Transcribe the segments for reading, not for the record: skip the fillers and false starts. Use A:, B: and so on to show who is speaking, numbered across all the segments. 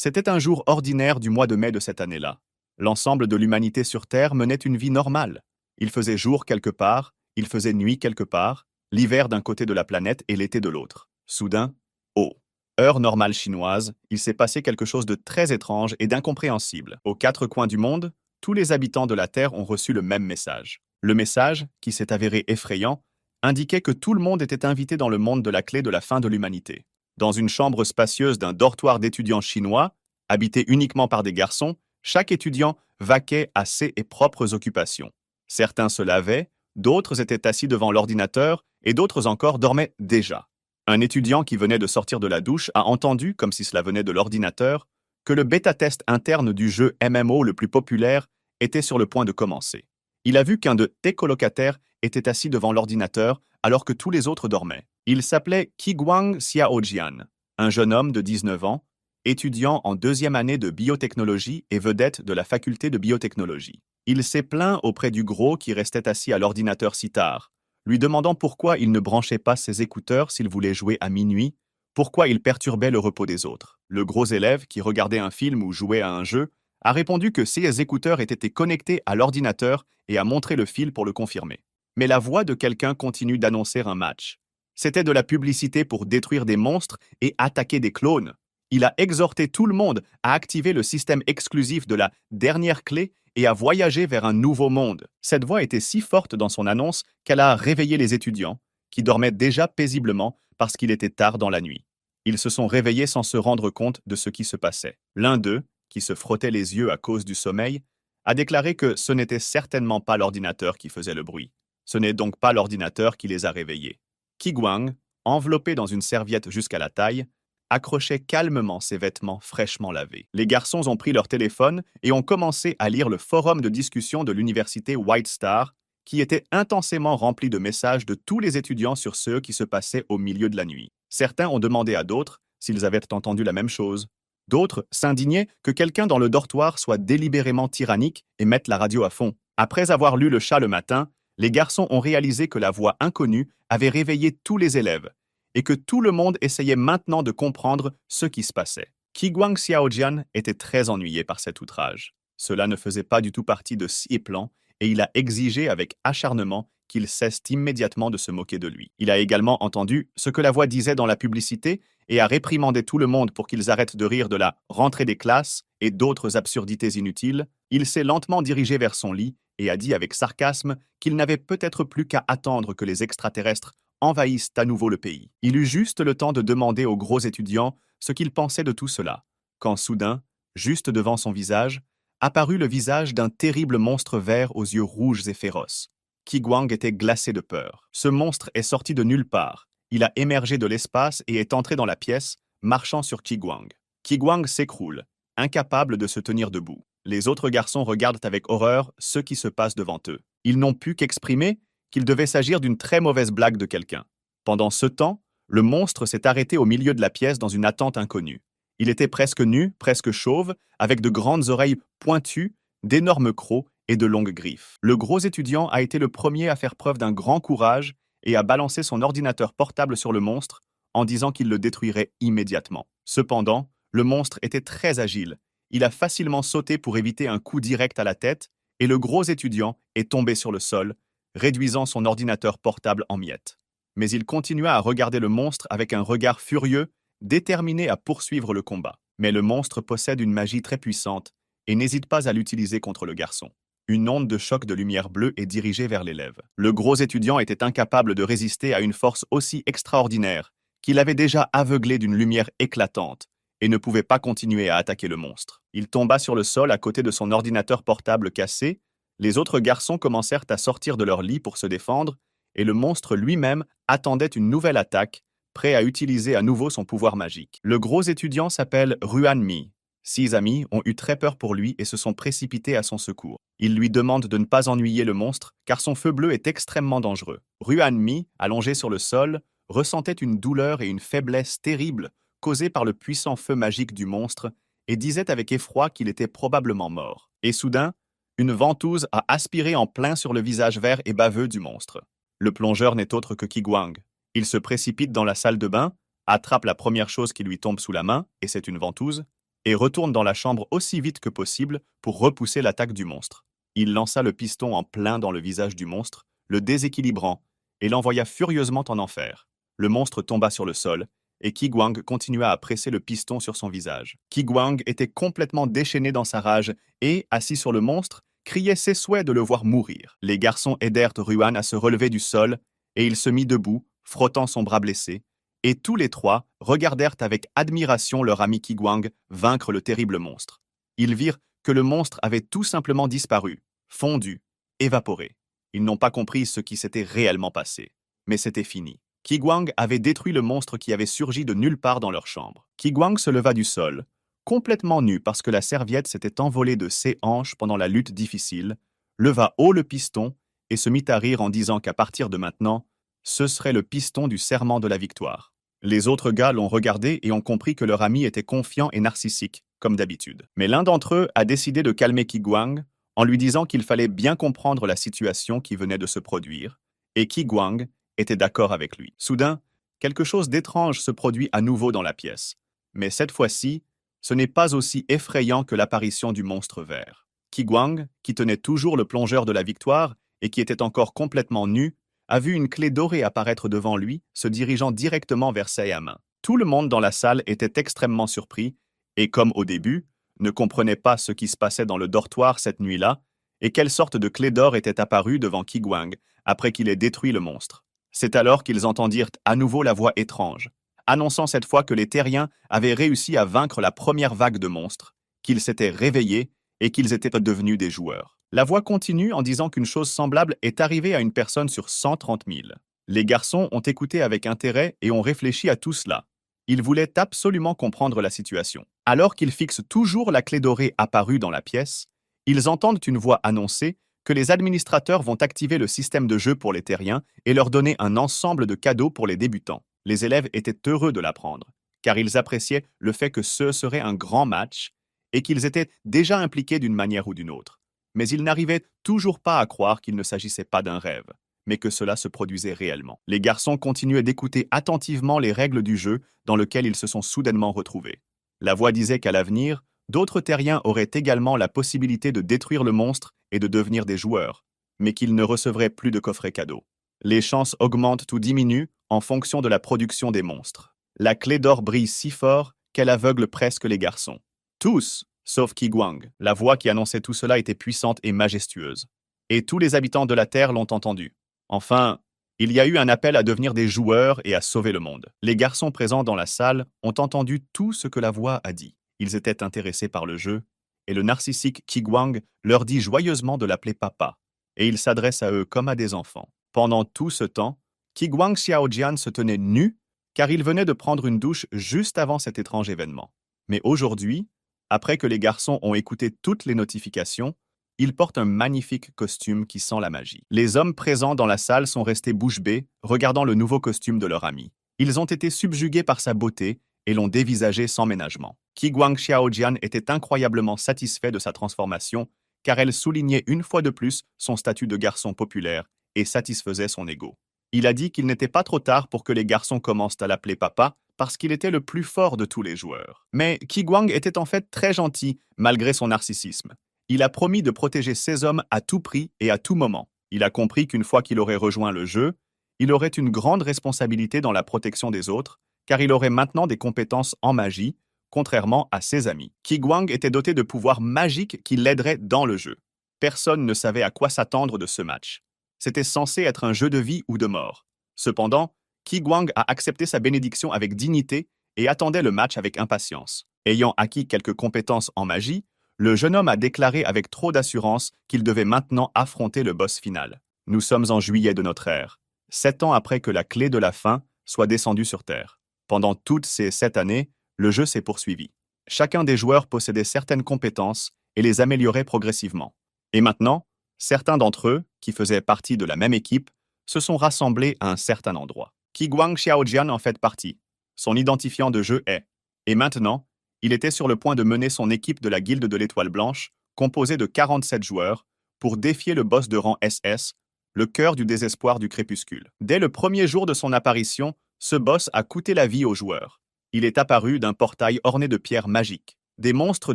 A: C'était un jour ordinaire du mois de mai de cette année-là. L'ensemble de l'humanité sur Terre menait une vie normale. Il faisait jour quelque part, il faisait nuit quelque part, l'hiver d'un côté de la planète et l'été de l'autre. Soudain, oh, heure normale chinoise, il s'est passé quelque chose de très étrange et d'incompréhensible. Aux quatre coins du monde, tous les habitants de la Terre ont reçu le même message. Le message, qui s'est avéré effrayant, indiquait que tout le monde était invité dans le monde de la clé de la fin de l'humanité. Dans une chambre spacieuse d'un dortoir d'étudiants chinois, habité uniquement par des garçons, chaque étudiant vaquait à ses et propres occupations. Certains se lavaient, d'autres étaient assis devant l'ordinateur et d'autres encore dormaient déjà. Un étudiant qui venait de sortir de la douche a entendu, comme si cela venait de l'ordinateur, que le bêta-test interne du jeu MMO le plus populaire était sur le point de commencer. Il a vu qu'un de tes colocataires était assis devant l'ordinateur alors que tous les autres dormaient. Il s'appelait Qiguang Xiaojian, un jeune homme de 19 ans, étudiant en deuxième année de biotechnologie et vedette de la faculté de biotechnologie. Il s'est plaint auprès du gros qui restait assis à l'ordinateur si tard, lui demandant pourquoi il ne branchait pas ses écouteurs s'il voulait jouer à minuit, pourquoi il perturbait le repos des autres. Le gros élève, qui regardait un film ou jouait à un jeu, a répondu que ses écouteurs étaient connectés à l'ordinateur et a montré le fil pour le confirmer. Mais la voix de quelqu'un continue d'annoncer un match. C'était de la publicité pour détruire des monstres et attaquer des clones. Il a exhorté tout le monde à activer le système exclusif de la dernière clé et à voyager vers un nouveau monde. Cette voix était si forte dans son annonce qu'elle a réveillé les étudiants, qui dormaient déjà paisiblement parce qu'il était tard dans la nuit. Ils se sont réveillés sans se rendre compte de ce qui se passait. L'un d'eux, qui se frottait les yeux à cause du sommeil, a déclaré que ce n'était certainement pas l'ordinateur qui faisait le bruit. Ce n'est donc pas l'ordinateur qui les a réveillés. Qiguang, enveloppé dans une serviette jusqu'à la taille, accrochait calmement ses vêtements fraîchement lavés. Les garçons ont pris leur téléphone et ont commencé à lire le forum de discussion de l'université White Star, qui était intensément rempli de messages de tous les étudiants sur ce qui se passait au milieu de la nuit. Certains ont demandé à d'autres s'ils avaient entendu la même chose. D'autres s'indignaient que quelqu'un dans le dortoir soit délibérément tyrannique et mette la radio à fond. Après avoir lu le chat le matin, les garçons ont réalisé que la voix inconnue avait réveillé tous les élèves et que tout le monde essayait maintenant de comprendre ce qui se passait. Qiguang Xiaojian était très ennuyé par cet outrage. Cela ne faisait pas du tout partie de ses plans et il a exigé avec acharnement qu'il cesse immédiatement de se moquer de lui. Il a également entendu ce que la voix disait dans la publicité et a réprimandé tout le monde pour qu'ils arrêtent de rire de la rentrée des classes et d'autres absurdités inutiles. Il s'est lentement dirigé vers son lit et a dit avec sarcasme qu'il n'avait peut-être plus qu'à attendre que les extraterrestres envahissent à nouveau le pays. Il eut juste le temps de demander aux gros étudiants ce qu'ils pensaient de tout cela, quand soudain, juste devant son visage, apparut le visage d'un terrible monstre vert aux yeux rouges et féroces. Qiguang était glacé de peur. Ce monstre est sorti de nulle part. Il a émergé de l'espace et est entré dans la pièce, marchant sur Qiguang. Qiguang s'écroule, incapable de se tenir debout. Les autres garçons regardent avec horreur ce qui se passe devant eux. Ils n'ont pu qu'exprimer qu'il devait s'agir d'une très mauvaise blague de quelqu'un. Pendant ce temps, le monstre s'est arrêté au milieu de la pièce dans une attente inconnue. Il était presque nu, presque chauve, avec de grandes oreilles pointues, d'énormes crocs et de longues griffes. Le gros étudiant a été le premier à faire preuve d'un grand courage et à balancer son ordinateur portable sur le monstre en disant qu'il le détruirait immédiatement. Cependant, le monstre était très agile. Il a facilement sauté pour éviter un coup direct à la tête et le gros étudiant est tombé sur le sol, réduisant son ordinateur portable en miettes. Mais il continua à regarder le monstre avec un regard furieux, déterminé à poursuivre le combat. Mais le monstre possède une magie très puissante et n'hésite pas à l'utiliser contre le garçon. Une onde de choc de lumière bleue est dirigée vers l'élève. Le gros étudiant était incapable de résister à une force aussi extraordinaire qu'il avait déjà aveuglé d'une lumière éclatante et ne pouvait pas continuer à attaquer le monstre. Il tomba sur le sol à côté de son ordinateur portable cassé. Les autres garçons commencèrent à sortir de leur lit pour se défendre, et le monstre lui-même attendait une nouvelle attaque, prêt à utiliser à nouveau son pouvoir magique. Le gros étudiant s'appelle Ruan Mi. 6 amis ont eu très peur pour lui et se sont précipités à son secours. Ils lui demandent de ne pas ennuyer le monstre, car son feu bleu est extrêmement dangereux. Ruan Mi, allongé sur le sol, ressentait une douleur et une faiblesse terribles causées par le puissant feu magique du monstre et disait avec effroi qu'il était probablement mort. Et soudain, une ventouse a aspiré en plein sur le visage vert et baveux du monstre. Le plongeur n'est autre que Qiguang. Il se précipite dans la salle de bain, attrape la première chose qui lui tombe sous la main, et c'est une ventouse, et retourne dans la chambre aussi vite que possible pour repousser l'attaque du monstre. Il lança le piston en plein dans le visage du monstre, le déséquilibrant, et l'envoya furieusement en enfer. Le monstre tomba sur le sol, et Qi Guang continua à presser le piston sur son visage. Qi Guang était complètement déchaîné dans sa rage et, assis sur le monstre, criait ses souhaits de le voir mourir. Les garçons aidèrent Ruan à se relever du sol, et il se mit debout, frottant son bras blessé, et tous les trois regardèrent avec admiration leur ami Qi Guang vaincre le terrible monstre. Ils virent que le monstre avait tout simplement disparu, fondu, évaporé. Ils n'ont pas compris ce qui s'était réellement passé. Mais c'était fini. Qi Guang avait détruit le monstre qui avait surgi de nulle part dans leur chambre. Qi Guang se leva du sol, complètement nu parce que la serviette s'était envolée de ses hanches pendant la lutte difficile, leva haut le piston et se mit à rire en disant qu'à partir de maintenant, ce serait le piston du serment de la victoire. Les autres gars l'ont regardé et ont compris que leur ami était confiant et narcissique, comme d'habitude. Mais l'un d'entre eux a décidé de calmer Qi Guang en lui disant qu'il fallait bien comprendre la situation qui venait de se produire, et Qi Guang était d'accord avec lui. Soudain, quelque chose d'étrange se produit à nouveau dans la pièce. Mais cette fois-ci, ce n'est pas aussi effrayant que l'apparition du monstre vert. Qi Guang, qui tenait toujours le plongeur de la victoire et qui était encore complètement nu, a vu une clé dorée apparaître devant lui, se dirigeant directement vers Sayama. Tout le monde dans la salle était extrêmement surpris et, comme au début, ne comprenait pas ce qui se passait dans le dortoir cette nuit-là et quelle sorte de clé d'or était apparue devant Qi Guang après qu'il ait détruit le monstre. C'est alors qu'ils entendirent à nouveau la voix étrange, annonçant cette fois que les terriens avaient réussi à vaincre la première vague de monstres, qu'ils s'étaient réveillés et qu'ils étaient devenus des joueurs. La voix continue en disant qu'une chose semblable est arrivée à une personne sur 130 000. Les garçons ont écouté avec intérêt et ont réfléchi à tout cela. Ils voulaient absolument comprendre la situation. Alors qu'ils fixent toujours la clé dorée apparue dans la pièce, ils entendent une voix annoncer que les administrateurs vont activer le système de jeu pour les terriens et leur donner un ensemble de cadeaux pour les débutants. Les élèves étaient heureux de l'apprendre, car ils appréciaient le fait que ce serait un grand match et qu'ils étaient déjà impliqués d'une manière ou d'une autre. Mais ils n'arrivaient toujours pas à croire qu'il ne s'agissait pas d'un rêve, mais que cela se produisait réellement. Les garçons continuaient d'écouter attentivement les règles du jeu dans lequel ils se sont soudainement retrouvés. La voix disait qu'à l'avenir, d'autres terriens auraient également la possibilité de détruire le monstre et de devenir des joueurs, mais qu'ils ne recevraient plus de coffrets cadeaux. Les chances augmentent ou diminuent en fonction de la production des monstres. La clé d'or brille si fort qu'elle aveugle presque les garçons. Tous, sauf Qi Guang. La voix qui annonçait tout cela était puissante et majestueuse. Et tous les habitants de la Terre l'ont entendu. Enfin, il y a eu un appel à devenir des joueurs et à sauver le monde. Les garçons présents dans la salle ont entendu tout ce que la voix a dit. Ils étaient intéressés par le jeu, et le narcissique Qi Guang leur dit joyeusement de l'appeler papa, et il s'adresse à eux comme à des enfants. Pendant tout ce temps, Qi Guang Xiaojian se tenait nu, car il venait de prendre une douche juste avant cet étrange événement. Mais aujourd'hui, après que les garçons ont écouté toutes les notifications, il porte un magnifique costume qui sent la magie. Les hommes présents dans la salle sont restés bouche bée, regardant le nouveau costume de leur ami. Ils ont été subjugués par sa beauté et l'ont dévisagé sans ménagement. Qi Guang Xiaojian était incroyablement satisfait de sa transformation, car elle soulignait une fois de plus son statut de garçon populaire et satisfaisait son ego. Il a dit qu'il n'était pas trop tard pour que les garçons commencent à l'appeler papa, parce qu'il était le plus fort de tous les joueurs. Mais Qi Guang était en fait très gentil, malgré son narcissisme. Il a promis de protéger ses hommes à tout prix et à tout moment. Il a compris qu'une fois qu'il aurait rejoint le jeu, il aurait une grande responsabilité dans la protection des autres, car il aurait maintenant des compétences en magie, contrairement à ses amis. Qi Guang était doté de pouvoirs magiques qui l'aideraient dans le jeu. Personne ne savait à quoi s'attendre de ce match. C'était censé être un jeu de vie ou de mort. Cependant, Qi Guang a accepté sa bénédiction avec dignité et attendait le match avec impatience. Ayant acquis quelques compétences en magie, le jeune homme a déclaré avec trop d'assurance qu'il devait maintenant affronter le boss final. Nous sommes en juillet de notre ère, 7 ans après que la clé de la fin soit descendue sur Terre. Pendant toutes ces 7 années, le jeu s'est poursuivi. Chacun des joueurs possédait certaines compétences et les améliorait progressivement. Et maintenant, certains d'entre eux, qui faisaient partie de la même équipe, se sont rassemblés à un certain endroit. Qi Guang Xiaojian en fait partie. Son identifiant de jeu est. Et maintenant, il était sur le point de mener son équipe de la Guilde de l'Étoile Blanche, composée de 47 joueurs, pour défier le boss de rang SS, le cœur du désespoir du crépuscule. Dès le premier jour de son apparition, ce boss a coûté la vie aux joueurs. Il est apparu d'un portail orné de pierres magiques. Des monstres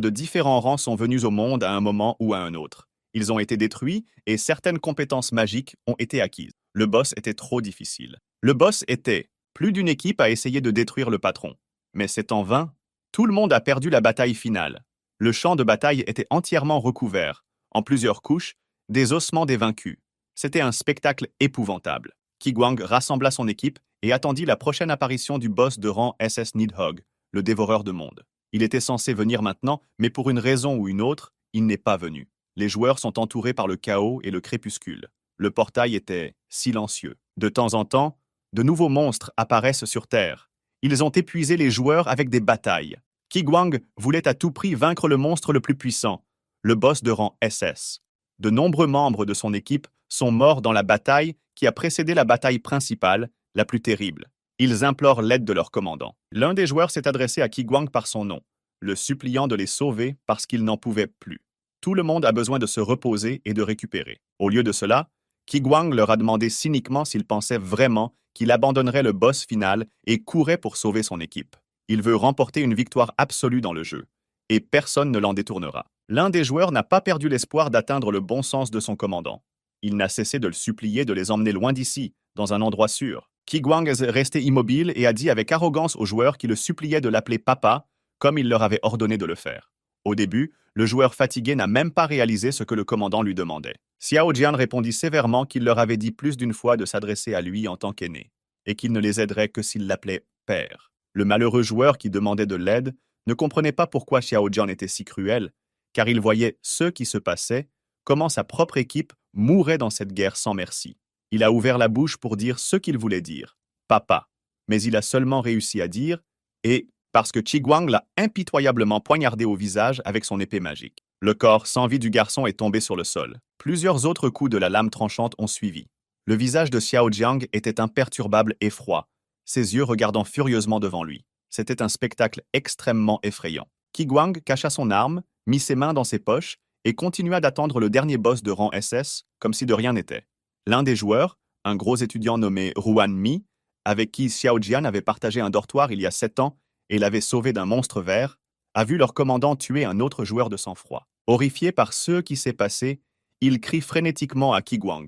A: de différents rangs sont venus au monde à un moment ou à un autre. Ils ont été détruits et certaines compétences magiques ont été acquises. Le boss était trop difficile. Le boss était plus d'une équipe à essayer de détruire le patron. Mais c'est en vain. Tout le monde a perdu la bataille finale. Le champ de bataille était entièrement recouvert, en plusieurs couches, des ossements des vaincus. C'était un spectacle épouvantable. Kiguang rassembla son équipe et attendit la prochaine apparition du boss de rang SS Nidhogg, le dévoreur de mondes. Il était censé venir maintenant, mais pour une raison ou une autre, il n'est pas venu. Les joueurs sont entourés par le chaos et le crépuscule. Le portail était silencieux. De temps en temps, de nouveaux monstres apparaissent sur Terre. Ils ont épuisé les joueurs avec des batailles. Kiguang voulait à tout prix vaincre le monstre le plus puissant, le boss de rang SS. De nombreux membres de son équipe sont morts dans la bataille qui a précédé la bataille principale, la plus terrible. Ils implorent l'aide de leur commandant. L'un des joueurs s'est adressé à Kiguang par son nom, le suppliant de les sauver parce qu'il n'en pouvait plus. Tout le monde a besoin de se reposer et de récupérer. Au lieu de cela, Kiguang leur a demandé cyniquement s'ils pensaient vraiment qu'il abandonnerait le boss final et courait pour sauver son équipe. Il veut remporter une victoire absolue dans le jeu, et personne ne l'en détournera. L'un des joueurs n'a pas perdu l'espoir d'atteindre le bon sens de son commandant. Il n'a cessé de le supplier de les emmener loin d'ici, dans un endroit sûr. Kiguang est resté immobile et a dit avec arrogance aux joueurs qui le suppliaient de l'appeler papa, comme il leur avait ordonné de le faire. Au début, le joueur fatigué n'a même pas réalisé ce que le commandant lui demandait. Xiao Jian répondit sévèrement qu'il leur avait dit plus d'une fois de s'adresser à lui en tant qu'aîné, et qu'il ne les aiderait que s'il l'appelait père. Le malheureux joueur qui demandait de l'aide ne comprenait pas pourquoi Xiao Jian était si cruel, car il voyait ce qui se passait, comment sa propre équipe mourait dans cette guerre sans merci. Il a ouvert la bouche pour dire ce qu'il voulait dire, papa, mais il a seulement réussi à dire et parce que Kiguang l'a impitoyablement poignardé au visage avec son épée magique. Le corps sans vie du garçon est tombé sur le sol. Plusieurs autres coups de la lame tranchante ont suivi. Le visage de Xiao Jiang était imperturbable et froid, ses yeux regardant furieusement devant lui. C'était un spectacle extrêmement effrayant. Kiguang cacha son arme, mit ses mains dans ses poches et continua d'attendre le dernier boss de rang SS comme si de rien n'était. L'un des joueurs, un gros étudiant nommé Ruan Mi, avec qui Xiao Jian avait partagé un dortoir il y a 7 ans et l'avait sauvé d'un monstre vert, a vu leur commandant tuer un autre joueur de sang-froid. Horrifié par ce qui s'est passé, il crie frénétiquement à Kiguang,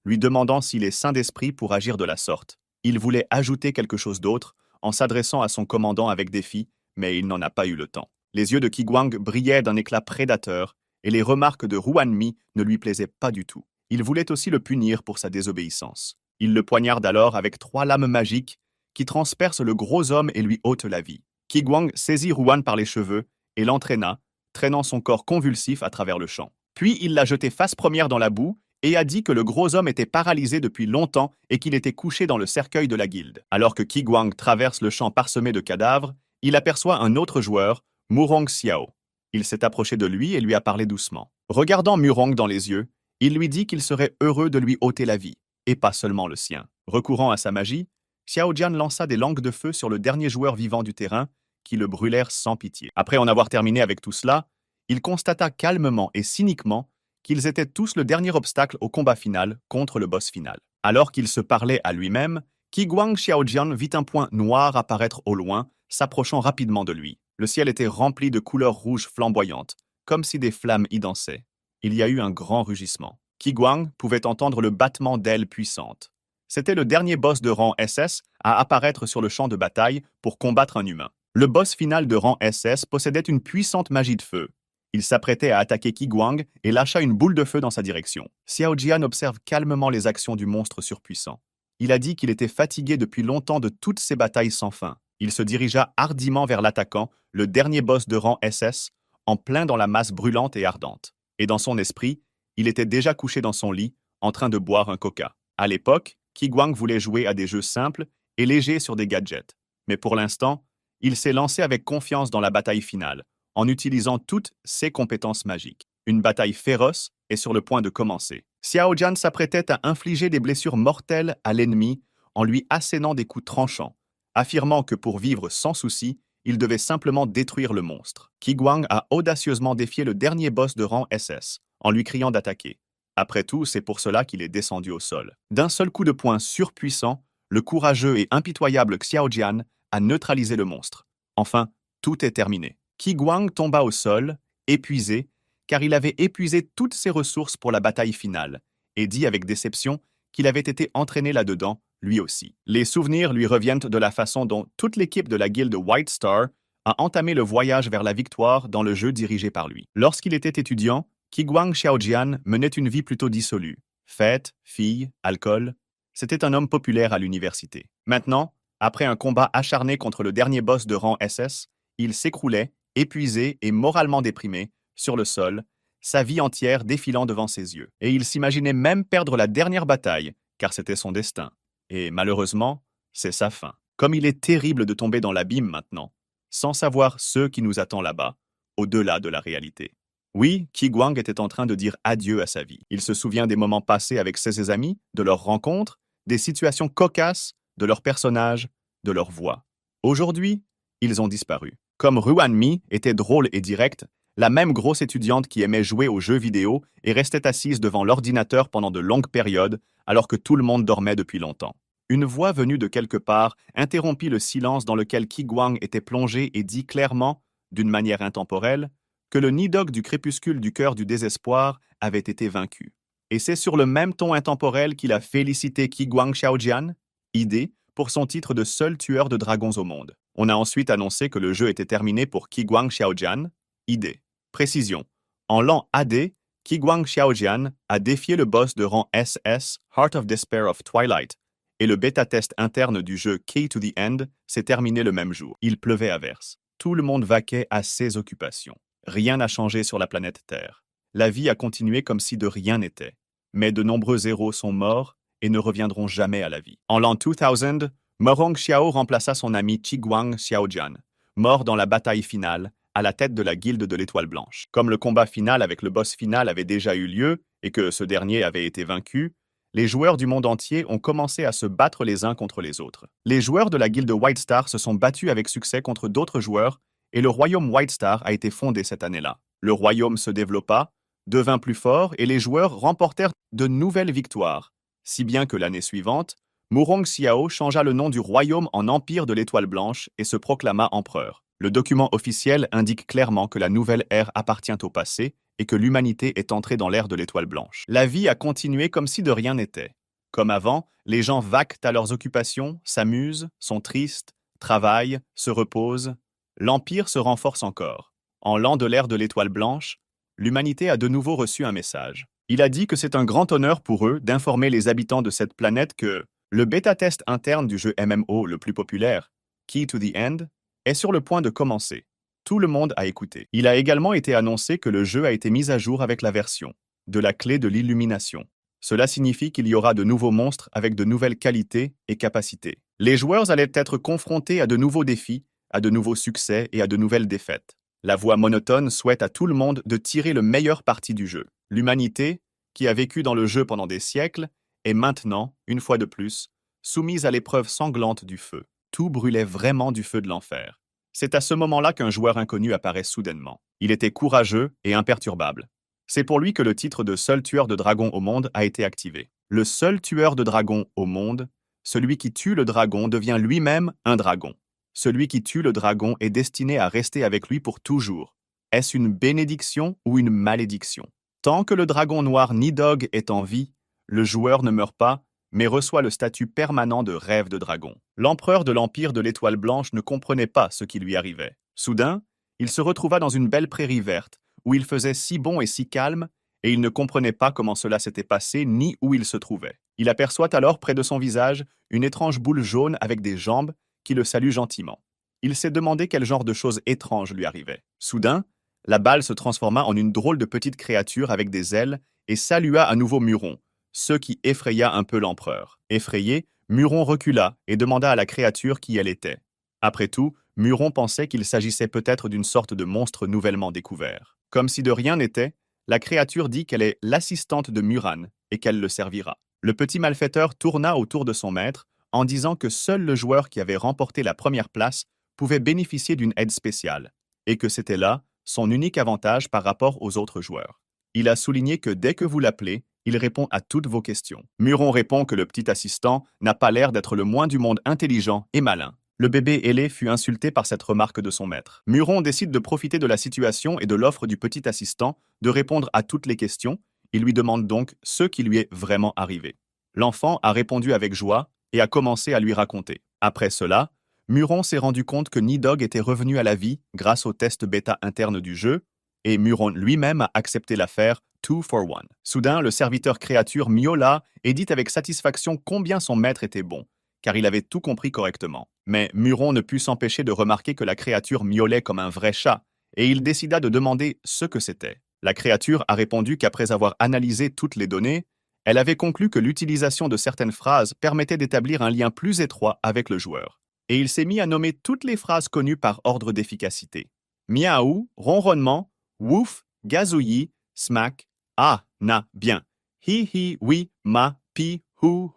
A: lui demandant s'il est sain d'esprit pour agir de la sorte. Il voulait ajouter quelque chose d'autre en s'adressant à son commandant avec défi, mais il n'en a pas eu le temps. Les yeux de Kiguang brillaient d'un éclat prédateur et les remarques de Ruan Mi ne lui plaisaient pas du tout. Il voulait aussi le punir pour sa désobéissance. Il le poignarde alors avec 3 lames magiques qui transpercent le gros homme et lui ôtent la vie. Kiguang saisit Ruan par les cheveux et l'entraîna, traînant son corps convulsif à travers le champ. Puis il l'a jeté face première dans la boue et a dit que le gros homme était paralysé depuis longtemps et qu'il était couché dans le cercueil de la guilde. Alors que Kiguang traverse le champ parsemé de cadavres, il aperçoit un autre joueur, Murong Xiao. Il s'est approché de lui et lui a parlé doucement. Regardant Murong dans les yeux, il lui dit qu'il serait heureux de lui ôter la vie, et pas seulement le sien. Recourant à sa magie, Xiao Jian lança des langues de feu sur le dernier joueur vivant du terrain, qui le brûlèrent sans pitié. Après en avoir terminé avec tout cela, il constata calmement et cyniquement qu'ils étaient tous le dernier obstacle au combat final contre le boss final. Alors qu'il se parlait à lui-même, Kiguang Xiaojian vit un point noir apparaître au loin, s'approchant rapidement de lui. Le ciel était rempli de couleurs rouges flamboyantes, comme si des flammes y dansaient. Il y a eu un grand rugissement. Kiguang pouvait entendre le battement d'ailes puissantes. C'était le dernier boss de rang SS à apparaître sur le champ de bataille pour combattre un humain. Le boss final de rang SS possédait une puissante magie de feu. Il s'apprêtait à attaquer Kiguang et lâcha une boule de feu dans sa direction. Xiao Jian observe calmement les actions du monstre surpuissant. Il a dit qu'il était fatigué depuis longtemps de toutes ces batailles sans fin. Il se dirigea hardiment vers l'attaquant, le dernier boss de rang SS, en plein dans la masse brûlante et ardente. Et dans son esprit, il était déjà couché dans son lit, en train de boire un coca. À l'époque, Kiguang voulait jouer à des jeux simples et légers sur des gadgets. Mais pour l'instant, il s'est lancé avec confiance dans la bataille finale, en utilisant toutes ses compétences magiques. Une bataille féroce est sur le point de commencer. Xiao Jian s'apprêtait à infliger des blessures mortelles à l'ennemi en lui assénant des coups tranchants, affirmant que pour vivre sans souci, il devait simplement détruire le monstre. Kiguang a audacieusement défié le dernier boss de rang SS, en lui criant d'attaquer. Après tout, c'est pour cela qu'il est descendu au sol. D'un seul coup de poing surpuissant, le courageux et impitoyable Xiao Jian a neutralisé le monstre. Enfin, tout est terminé. Qi Guang tomba au sol, épuisé, car il avait épuisé toutes ses ressources pour la bataille finale, et dit avec déception qu'il avait été entraîné là-dedans, lui aussi. Les souvenirs lui reviennent de la façon dont toute l'équipe de la guilde White Star a entamé le voyage vers la victoire dans le jeu dirigé par lui. Lorsqu'il était étudiant, Qi Guang Xiaojian menait une vie plutôt dissolue. Fêtes, filles, alcool. C'était un homme populaire à l'université. Maintenant, après un combat acharné contre le dernier boss de rang SS, il s'écroulait, épuisé et moralement déprimé, sur le sol, sa vie entière défilant devant ses yeux. Et il s'imaginait même perdre la dernière bataille, car c'était son destin. Et malheureusement, c'est sa fin. Comme il est terrible de tomber dans l'abîme maintenant, sans savoir ce qui nous attend là-bas, au-delà de la réalité. Oui, Qi Guang était en train de dire adieu à sa vie. Il se souvient des moments passés avec ses amis, de leurs rencontres, des situations cocasses, de leurs personnages, de leurs voix. Aujourd'hui, ils ont disparu. Comme Ruan Mi était drôle et directe, la même grosse étudiante qui aimait jouer aux jeux vidéo et restait assise devant l'ordinateur pendant de longues périodes alors que tout le monde dormait depuis longtemps. Une voix venue de quelque part interrompit le silence dans lequel Qi Guang était plongé et dit clairement, d'une manière intemporelle, que le Nidog du crépuscule du cœur du désespoir avait été vaincu. Et c'est sur le même ton intemporel qu'il a félicité Qi Guang Xiaojian, ID, pour son titre de seul tueur de dragons au monde. On a ensuite annoncé que le jeu était terminé pour Qi Guang Xiaojian, ID. Précision. En l'an AD, Qi Guang Xiaojian a défié le boss de rang SS, Heart of Despair of Twilight, et le bêta-test interne du jeu Key to the End s'est terminé le même jour. Il pleuvait à verse. Tout le monde vaquait à ses occupations. Rien n'a changé sur la planète Terre. La vie a continué comme si de rien n'était. Mais de nombreux héros sont morts et ne reviendront jamais à la vie. En l'an 2000, Morong Xiao remplaça son ami Qi Guang Xiaojian, mort dans la bataille finale, à la tête de la guilde de l'Étoile Blanche. Comme le combat final avec le boss final avait déjà eu lieu et que ce dernier avait été vaincu, les joueurs du monde entier ont commencé à se battre les uns contre les autres. Les joueurs de la guilde White Star se sont battus avec succès contre d'autres joueurs et le royaume White Star a été fondé cette année-là. Le royaume se développa, devint plus fort et les joueurs remportèrent de nouvelles victoires, si bien que l'année suivante, Murong Xiao changea le nom du royaume en Empire de l'Étoile Blanche et se proclama empereur. Le document officiel indique clairement que la nouvelle ère appartient au passé et que l'humanité est entrée dans l'ère de l'Étoile Blanche. La vie a continué comme si de rien n'était. Comme avant, les gens vaquent à leurs occupations, s'amusent, sont tristes, travaillent, se reposent. L'Empire se renforce encore. En l'an de l'ère de l'Étoile Blanche, l'humanité a de nouveau reçu un message. Il a dit que c'est un grand honneur pour eux d'informer les habitants de cette planète que le bêta-test interne du jeu MMO le plus populaire, Key to the End, est sur le point de commencer. Tout le monde a écouté. Il a également été annoncé que le jeu a été mis à jour avec la version de la clé de l'illumination. Cela signifie qu'il y aura de nouveaux monstres avec de nouvelles qualités et capacités. Les joueurs allaient être confrontés à de nouveaux défis, à de nouveaux succès et à de nouvelles défaites. La voix monotone souhaite à tout le monde de tirer le meilleur parti du jeu. L'humanité, qui a vécu dans le jeu pendant des siècles, est maintenant, une fois de plus, soumise à l'épreuve sanglante du feu. Tout brûlait vraiment du feu de l'enfer. C'est à ce moment-là qu'un joueur inconnu apparaît soudainement. Il était courageux et imperturbable. C'est pour lui que le titre de seul tueur de dragons au monde a été activé. Le seul tueur de dragons au monde, celui qui tue le dragon devient lui-même un dragon. Celui qui tue le dragon est destiné à rester avec lui pour toujours. Est-ce une bénédiction ou une malédiction? Tant que le dragon noir Nidog est en vie, le joueur ne meurt pas, mais reçoit le statut permanent de rêve de dragon. L'empereur de l'Empire de l'Étoile Blanche ne comprenait pas ce qui lui arrivait. Soudain, il se retrouva dans une belle prairie verte, où il faisait si bon et si calme, et il ne comprenait pas comment cela s'était passé ni où il se trouvait. Il aperçoit alors près de son visage une étrange boule jaune avec des jambes qui le salue gentiment. Il s'est demandé quel genre de choses étranges lui arrivaient. Soudain, la balle se transforma en une drôle de petite créature avec des ailes et salua à nouveau Muron, ce qui effraya un peu l'empereur. Effrayé, Muron recula et demanda à la créature qui elle était. Après tout, Muron pensait qu'il s'agissait peut-être d'une sorte de monstre nouvellement découvert. Comme si de rien n'était, la créature dit qu'elle est l'assistante de Muran et qu'elle le servira. Le petit malfaiteur tourna autour de son maître en disant que seul le joueur qui avait remporté la première place pouvait bénéficier d'une aide spéciale, et que c'était là son unique avantage par rapport aux autres joueurs. Il a souligné que dès que vous l'appelez, il répond à toutes vos questions. Muron répond que le petit assistant n'a pas l'air d'être le moins du monde intelligent et malin. Le bébé ailé fut insulté par cette remarque de son maître. Muron décide de profiter de la situation et de l'offre du petit assistant de répondre à toutes les questions. Il lui demande donc ce qui lui est vraiment arrivé. L'enfant a répondu avec joie et a commencé à lui raconter. Après cela, Muron s'est rendu compte que Nidhogg était revenu à la vie grâce au test bêta interne du jeu, et Muron lui-même a accepté l'affaire 2 for 1. Soudain, le serviteur créature miaula et dit avec satisfaction combien son maître était bon, car il avait tout compris correctement. Mais Muron ne put s'empêcher de remarquer que la créature miaulait comme un vrai chat, et il décida de demander ce que c'était. La créature a répondu qu'après avoir analysé toutes les données, elle avait conclu que l'utilisation de certaines phrases permettait d'établir un lien plus étroit avec le joueur. Et il s'est mis à nommer toutes les phrases connues par ordre d'efficacité. Miaou, ronronnement, wouf, gazouillis, smack, ah, na, bien. Hi hi, oui, ma, pi, hu.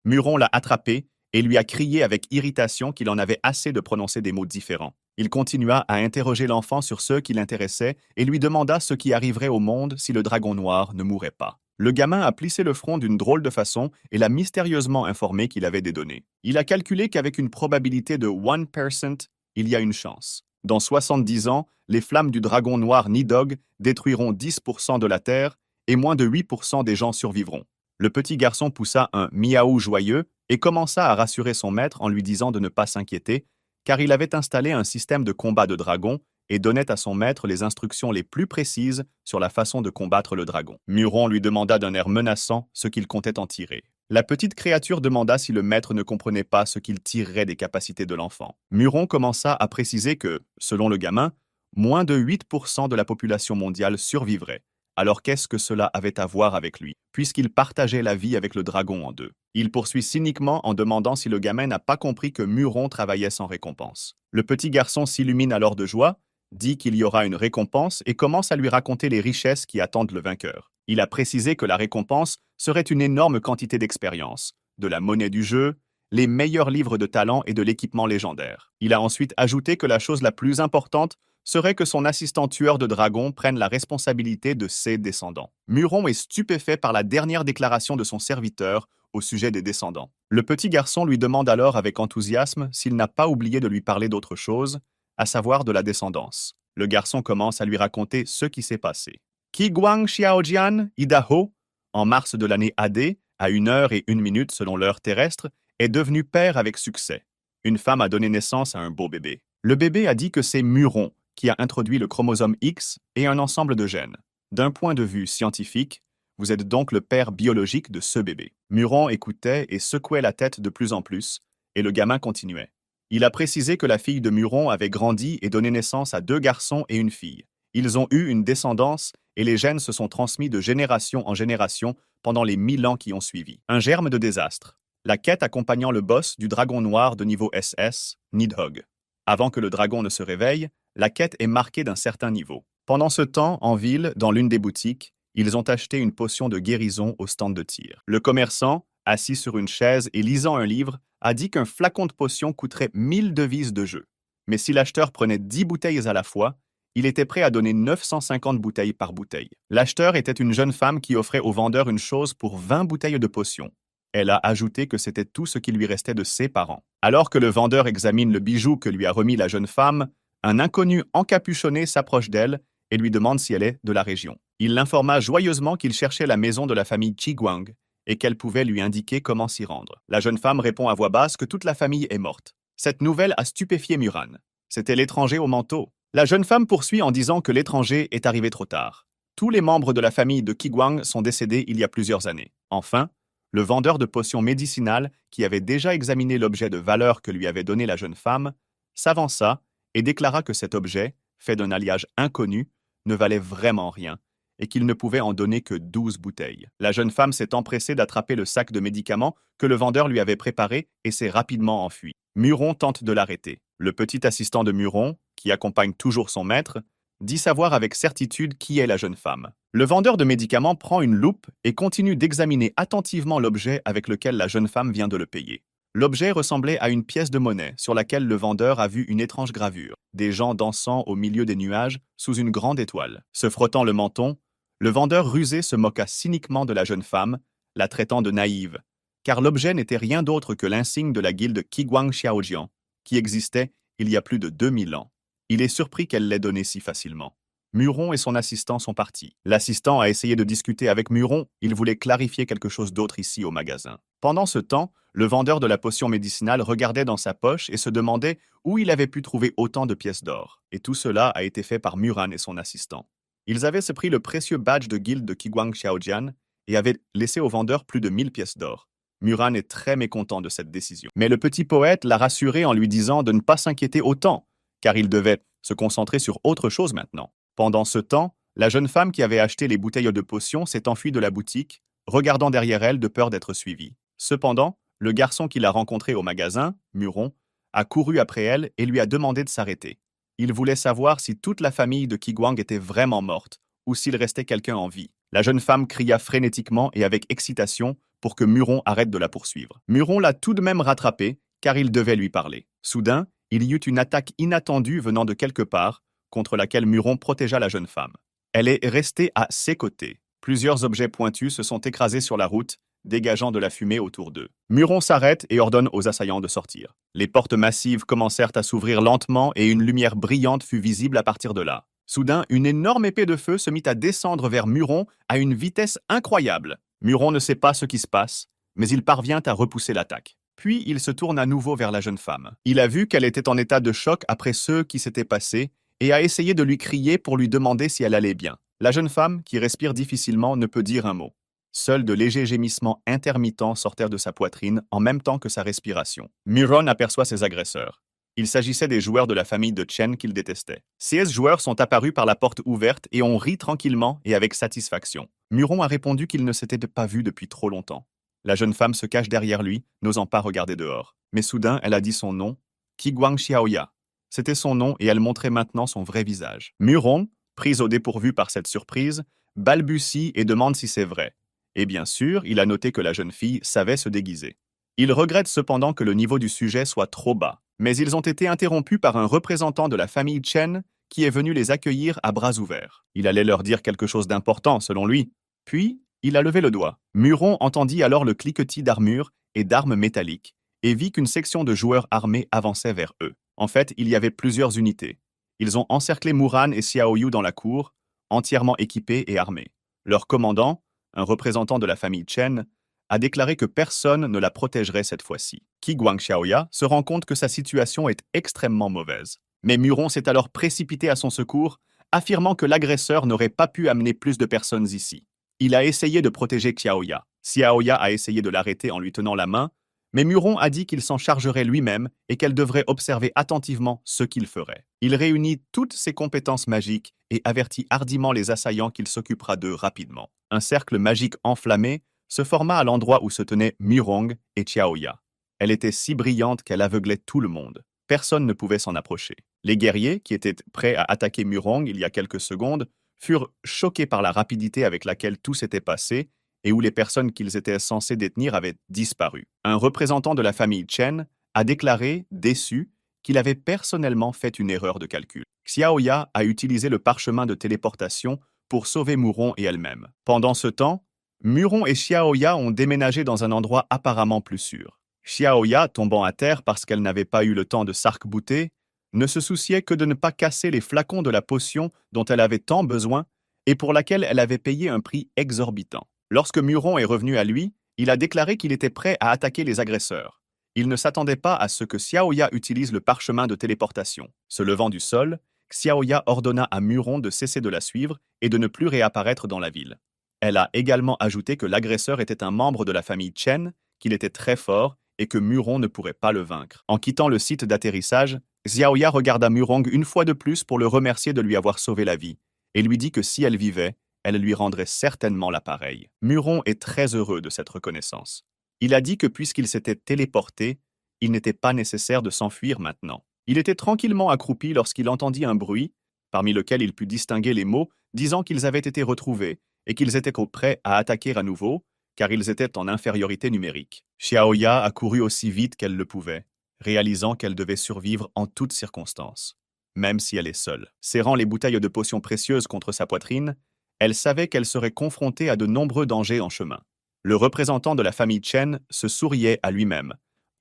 A: Muron l'a attrapé et lui a crié avec irritation qu'il en avait assez de prononcer des mots différents. Il continua à interroger l'enfant sur ce qui l'intéressait et lui demanda ce qui arriverait au monde si le dragon noir ne mourait pas. Le gamin a plissé le front d'une drôle de façon et l'a mystérieusement informé qu'il avait des données. Il a calculé qu'avec une probabilité de 1%, il y a une chance. Dans 70 ans, les flammes du dragon noir Nidhogg détruiront 10% de la Terre et moins de 8% des gens survivront. Le petit garçon poussa un miaou joyeux et commença à rassurer son maître en lui disant de ne pas s'inquiéter, car il avait installé un système de combat de dragons et donnait à son maître les instructions les plus précises sur la façon de combattre le dragon. Muron lui demanda d'un air menaçant ce qu'il comptait en tirer. La petite créature demanda si le maître ne comprenait pas ce qu'il tirerait des capacités de l'enfant. Muron commença à préciser que, selon le gamin, moins de 8% de la population mondiale survivrait. Alors qu'est-ce que cela avait à voir avec lui, puisqu'il partageait la vie avec le dragon en deux? Il poursuit cyniquement en demandant si le gamin n'a pas compris que Muron travaillait sans récompense. Le petit garçon s'illumine alors de joie, dit qu'il y aura une récompense et commence à lui raconter les richesses qui attendent le vainqueur. Il a précisé que la récompense serait une énorme quantité d'expérience, de la monnaie du jeu, les meilleurs livres de talent et de l'équipement légendaire. Il a ensuite ajouté que la chose la plus importante serait que son assistant tueur de dragons prenne la responsabilité de ses descendants. Muron est stupéfait par la dernière déclaration de son serviteur au sujet des descendants. Le petit garçon lui demande alors avec enthousiasme s'il n'a pas oublié de lui parler d'autre chose, à savoir de la descendance. Le garçon commence à lui raconter ce qui s'est passé. Qiguang Xiaojian, Idaho, en mars de l'année AD, à 1h01 selon l'heure terrestre, est devenu père avec succès. Une femme a donné naissance à un beau bébé. Le bébé a dit que c'est Muron qui a introduit le chromosome X et un ensemble de gènes. D'un point de vue scientifique, vous êtes donc le père biologique de ce bébé. Muron écoutait et secouait la tête de plus en plus, et le gamin continuait. Il a précisé que la fille de Muron avait grandi et donné naissance à 2 garçons et une fille. Ils ont eu une descendance et les gènes se sont transmis de génération en génération pendant les 1000 ans qui ont suivi. Un germe de désastre. La quête accompagnant le boss du dragon noir de niveau SS, Nidhogg. Avant que le dragon ne se réveille, la quête est marquée d'un certain niveau. Pendant ce temps, en ville, dans l'une des boutiques, ils ont acheté une potion de guérison au stand de tir. Le commerçant, assis sur une chaise et lisant un livre, a dit qu'un flacon de potion coûterait 1000 devises de jeu. Mais si l'acheteur prenait 10 bouteilles à la fois, il était prêt à donner 950 bouteilles par bouteille. L'acheteur était une jeune femme qui offrait au vendeur une chose pour 20 bouteilles de potion. Elle a ajouté que c'était tout ce qui lui restait de ses parents. Alors que le vendeur examine le bijou que lui a remis la jeune femme, un inconnu encapuchonné s'approche d'elle et lui demande si elle est de la région. Il l'informa joyeusement qu'il cherchait la maison de la famille Qiguang et qu'elle pouvait lui indiquer comment s'y rendre. La jeune femme répond à voix basse que toute la famille est morte. Cette nouvelle a stupéfié Muran. C'était l'étranger au manteau. La jeune femme poursuit en disant que l'étranger est arrivé trop tard. Tous les membres de la famille de Qiguang sont décédés il y a plusieurs années. Enfin, le vendeur de potions médicinales, qui avait déjà examiné l'objet de valeur que lui avait donné la jeune femme, s'avança et déclara que cet objet, fait d'un alliage inconnu, ne valait vraiment rien et qu'il ne pouvait en donner que 12 bouteilles. La jeune femme s'est empressée d'attraper le sac de médicaments que le vendeur lui avait préparé et s'est rapidement enfuie. Muron tente de l'arrêter. Le petit assistant de Muron, qui accompagne toujours son maître, dit savoir avec certitude qui est la jeune femme. Le vendeur de médicaments prend une loupe et continue d'examiner attentivement l'objet avec lequel la jeune femme vient de le payer. L'objet ressemblait à une pièce de monnaie sur laquelle le vendeur a vu une étrange gravure, des gens dansant au milieu des nuages sous une grande étoile. Se frottant le menton, le vendeur rusé se moqua cyniquement de la jeune femme, la traitant de naïve, car l'objet n'était rien d'autre que l'insigne de la guilde Qiguang Xiaojian, qui existait il y a plus de 2000 ans. Il est surpris qu'elle l'ait donné si facilement. Muron et son assistant sont partis. L'assistant a essayé de discuter avec Muron, il voulait clarifier quelque chose d'autre ici au magasin. Pendant ce temps, le vendeur de la potion médicinale regardait dans sa poche et se demandait où il avait pu trouver autant de pièces d'or. Et tout cela a été fait par Muran et son assistant. Ils avaient se pris le précieux badge de guilde de Qiguang Xiaojian et avaient laissé au vendeur plus de 1000 pièces d'or. Muran est très mécontent de cette décision. Mais le petit poète l'a rassuré en lui disant de ne pas s'inquiéter autant, car il devait se concentrer sur autre chose maintenant. Pendant ce temps, la jeune femme qui avait acheté les bouteilles de potions s'est enfuie de la boutique, regardant derrière elle de peur d'être suivie. Cependant, le garçon qui l'a rencontré au magasin, Muron, a couru après elle et lui a demandé de s'arrêter. Il voulait savoir si toute la famille de Qiguang était vraiment morte ou s'il restait quelqu'un en vie. La jeune femme cria frénétiquement et avec excitation pour que Muron arrête de la poursuivre. Muron l'a tout de même rattrapé car il devait lui parler. Soudain, il y eut une attaque inattendue venant de quelque part, contre laquelle Muron protégea la jeune femme. Elle est restée à ses côtés. Plusieurs objets pointus se sont écrasés sur la route, dégageant de la fumée autour d'eux. Muron s'arrête et ordonne aux assaillants de sortir. Les portes massives commencèrent à s'ouvrir lentement et une lumière brillante fut visible à partir de là. Soudain, une énorme épée de feu se mit à descendre vers Muron à une vitesse incroyable. Muron ne sait pas ce qui se passe, mais il parvient à repousser l'attaque. Puis il se tourne à nouveau vers la jeune femme. Il a vu qu'elle était en état de choc après ce qui s'était passé et a essayé de lui crier pour lui demander si elle allait bien. La jeune femme, qui respire difficilement, ne peut dire un mot. Seuls de légers gémissements intermittents sortirent de sa poitrine en même temps que sa respiration. Muron aperçoit ses agresseurs. Il s'agissait des joueurs de la famille de Chen qu'il détestait. 16 joueurs sont apparus par la porte ouverte et ont ri tranquillement et avec satisfaction. Muron a répondu qu'il ne s'était pas vu depuis trop longtemps. La jeune femme se cache derrière lui, n'osant pas regarder dehors. Mais soudain, elle a dit son nom, Qiguang Xiaoya. C'était son nom et elle montrait maintenant son vrai visage. Muron, prise au dépourvu par cette surprise, balbutie et demande si c'est vrai. Et bien sûr, il a noté que la jeune fille savait se déguiser. Il regrette cependant que le niveau du sujet soit trop bas. Mais ils ont été interrompus par un représentant de la famille Chen qui est venu les accueillir à bras ouverts. Il allait leur dire quelque chose d'important, selon lui. Puis, il a levé le doigt. Muron entendit alors le cliquetis d'armure et d'armes métalliques et vit qu'une section de joueurs armés avançait vers eux. En fait, il y avait plusieurs unités. Ils ont encerclé Muran et Xiaoyu dans la cour, entièrement équipés et armés. Leur commandant, un représentant de la famille Chen, a déclaré que personne ne la protégerait cette fois-ci. Qiguang Xiaoya se rend compte que sa situation est extrêmement mauvaise. Mais Muron s'est alors précipité à son secours, affirmant que l'agresseur n'aurait pas pu amener plus de personnes ici. Il a essayé de protéger Xiaoya. Xiaoya a essayé de l'arrêter en lui tenant la main, mais Muron a dit qu'il s'en chargerait lui-même et qu'elle devrait observer attentivement ce qu'il ferait. Il réunit toutes ses compétences magiques et avertit hardiment les assaillants qu'il s'occupera d'eux rapidement. Un cercle magique enflammé se forma à l'endroit où se tenaient Murong et Xiaoya. Elle était si brillante qu'elle aveuglait tout le monde. Personne ne pouvait s'en approcher. Les guerriers, qui étaient prêts à attaquer Murong il y a quelques secondes, furent choqués par la rapidité avec laquelle tout s'était passé et où les personnes qu'ils étaient censés détenir avaient disparu. Un représentant de la famille Chen a déclaré, déçu, qu'il avait personnellement fait une erreur de calcul. Xiaoya a utilisé le parchemin de téléportation pour sauver Muron et elle-même. Pendant ce temps, Muron et Xiaoya ont déménagé dans un endroit apparemment plus sûr. Xiaoya, tombant à terre parce qu'elle n'avait pas eu le temps de s'arc-bouter, ne se souciait que de ne pas casser les flacons de la potion dont elle avait tant besoin et pour laquelle elle avait payé un prix exorbitant. Lorsque Muron est revenu à lui, il a déclaré qu'il était prêt à attaquer les agresseurs. Il ne s'attendait pas à ce que Xiaoya utilise le parchemin de téléportation. Se levant du sol, Xiaoya ordonna à Muron de cesser de la suivre et de ne plus réapparaître dans la ville. Elle a également ajouté que l'agresseur était un membre de la famille Chen, qu'il était très fort et que Muron ne pourrait pas le vaincre. En quittant le site d'atterrissage, Xiaoya regarda Murong une fois de plus pour le remercier de lui avoir sauvé la vie et lui dit que si elle vivait, elle lui rendrait certainement l'appareil. Muron est très heureux de cette reconnaissance. Il a dit que puisqu'il s'était téléporté, il n'était pas nécessaire de s'enfuir maintenant. Il était tranquillement accroupi lorsqu'il entendit un bruit, parmi lequel il put distinguer les mots disant qu'ils avaient été retrouvés et qu'ils étaient prêts à attaquer à nouveau, car ils étaient en infériorité numérique. Xiaoya a couru aussi vite qu'elle le pouvait, réalisant qu'elle devait survivre en toutes circonstances, même si elle est seule. Serrant les bouteilles de potions précieuses contre sa poitrine, elle savait qu'elle serait confrontée à de nombreux dangers en chemin. Le représentant de la famille Chen se souriait à lui-même,